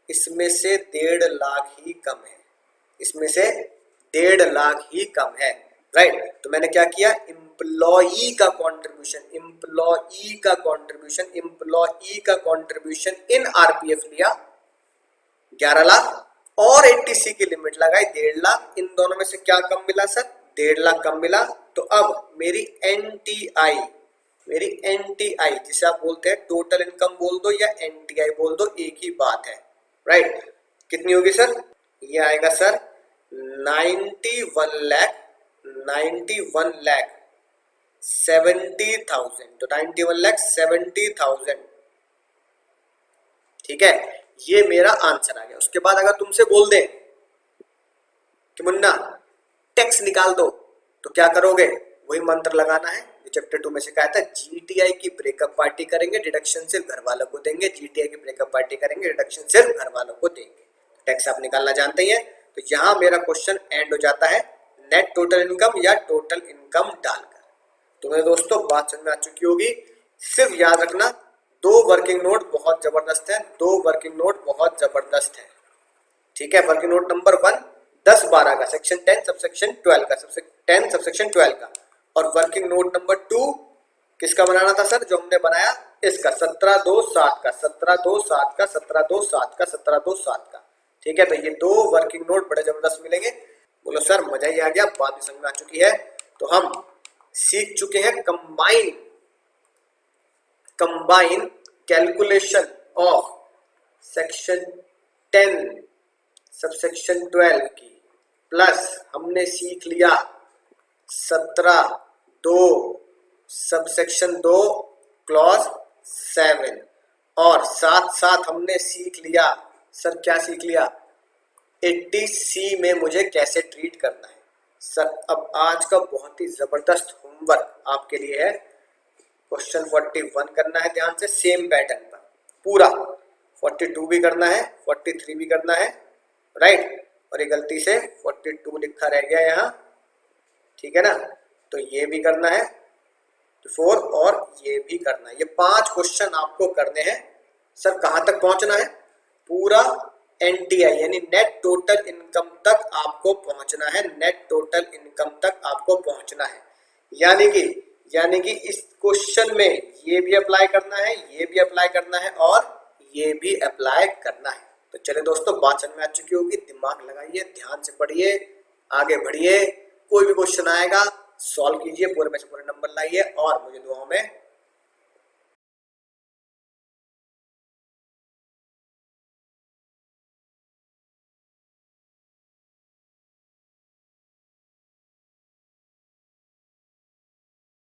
S3: इसमें से 1.5 लाख ही कम है, इसमें से 1.5 लाख ही कम है, राइट। तो मैंने क्या किया? एम्प्लॉई का कंट्रीब्यूशन, एम्प्लॉई का कंट्रीब्यूशन, एम्प्लॉई का कंट्रीब्यूशन इन आरपीएफ लिया 11 लाख और एटीसी की लिमिट लगाई 1.5 लाख। इन दोनों में से क्या कम मिला सर? 1.5 लाख कम मिला। तो अब मेरी एनटीआई, जिसे आप बोलते हैं टोटल इनकम बोल दो या एनटीआई बोल दो, एक ही बात है, राइट। कितनी होगी सर? ये आएगा सर 91 लाख 70,000। तो 91 लाख 70,000, ठीक है, ये मेरा आंसर आ गया। उसके बाद अगर तुमसे बोल दें कि मुन्ना टैक्स निकाल दो, तो क्या करोगे? वही मंत्र लगाना है जो चैप्टर 2 में सिखाया था। जीटीआई की ब्रेकअप पार्टी करेंगे, डिडक्शन सिर्फ घर वालों को देंगे। जीटीआई की ब्रेकअप पार्टी करेंगे, डिडक्शन सिर्फ घर वालों को देंगे। टैक्स आप निकालना जानते ही हैं। तो यहां मेरा क्वेश्चन एंड हो जाता है नेट टोटल इनकम या टोटल इनकम डालकर। तो मेरे दोस्तों बात समझ में आ चुकी होगी। सिर्फ याद रखना 2 वर्किंग नोट बहुत जबरदस्त है, 2 वर्किंग नोट बहुत जबरदस्त है, ठीक है। वर्किंग नोट नंबर 1 10-12 का, सेक्शन 10 सबसेक्शन 12 का, सेक्शन 10 सबसेक्शन 12 का। और वर्किंग नोट नंबर 2 किसका बनाना था सर? जो हमने बनाया इसका 17/2/7 का, 17/2/7 का, 17/2/7 का, 17/2/7 का, ठीक है। तो ये 2 वर्किंग नोट बड़े जबरदस्त मिलेंगे। बोलो सर मजा ही आ गया, बात भी समझ में आ चुकी है। तो हम सीख चुके हैं combine calculation of section 10 subsection 12 की, प्लस हमने सीख लिया 17(2) सबसेक्शन 2 क्लॉज 7, और साथ साथ हमने सीख लिया सर, क्या सीख लिया? 80C में मुझे कैसे ट्रीट करना है सर। अब आज का बहुत ही जबरदस्त होमवर्क आपके लिए है। क्वेश्चन 41 करना है ध्यान से, सेम पैटर्न पर पूरा। 42 भी करना है, 43 भी करना है, राइट। और ये गलती से 42 लिखा रह गया यहाँ, ठीक है ना। तो ये भी करना है 4 और ये भी करना है। ये 5 क्वेश्चन आपको करने हैं सर। कहाँ तक पहुंचना है? पूरा एनटीआई यानी नेट टोटल इनकम तक आपको पहुंचना है, नेट टोटल इनकम तक आपको पहुंचना है। यानी कि इस क्वेश्चन में ये भी अप्लाई करना है, ये भी अप्लाई करना है और ये भी अप्लाई करना है। तो चले दोस्तों बात समझ में आ चुकी होगी। दिमाग लगाइए, ध्यान से पढ़िए, आगे बढ़िए। कोई भी क्वेश्चन आएगा सॉल्व कीजिए, पूरे में से पूरे नंबर लाइए और मुझे दुआओं में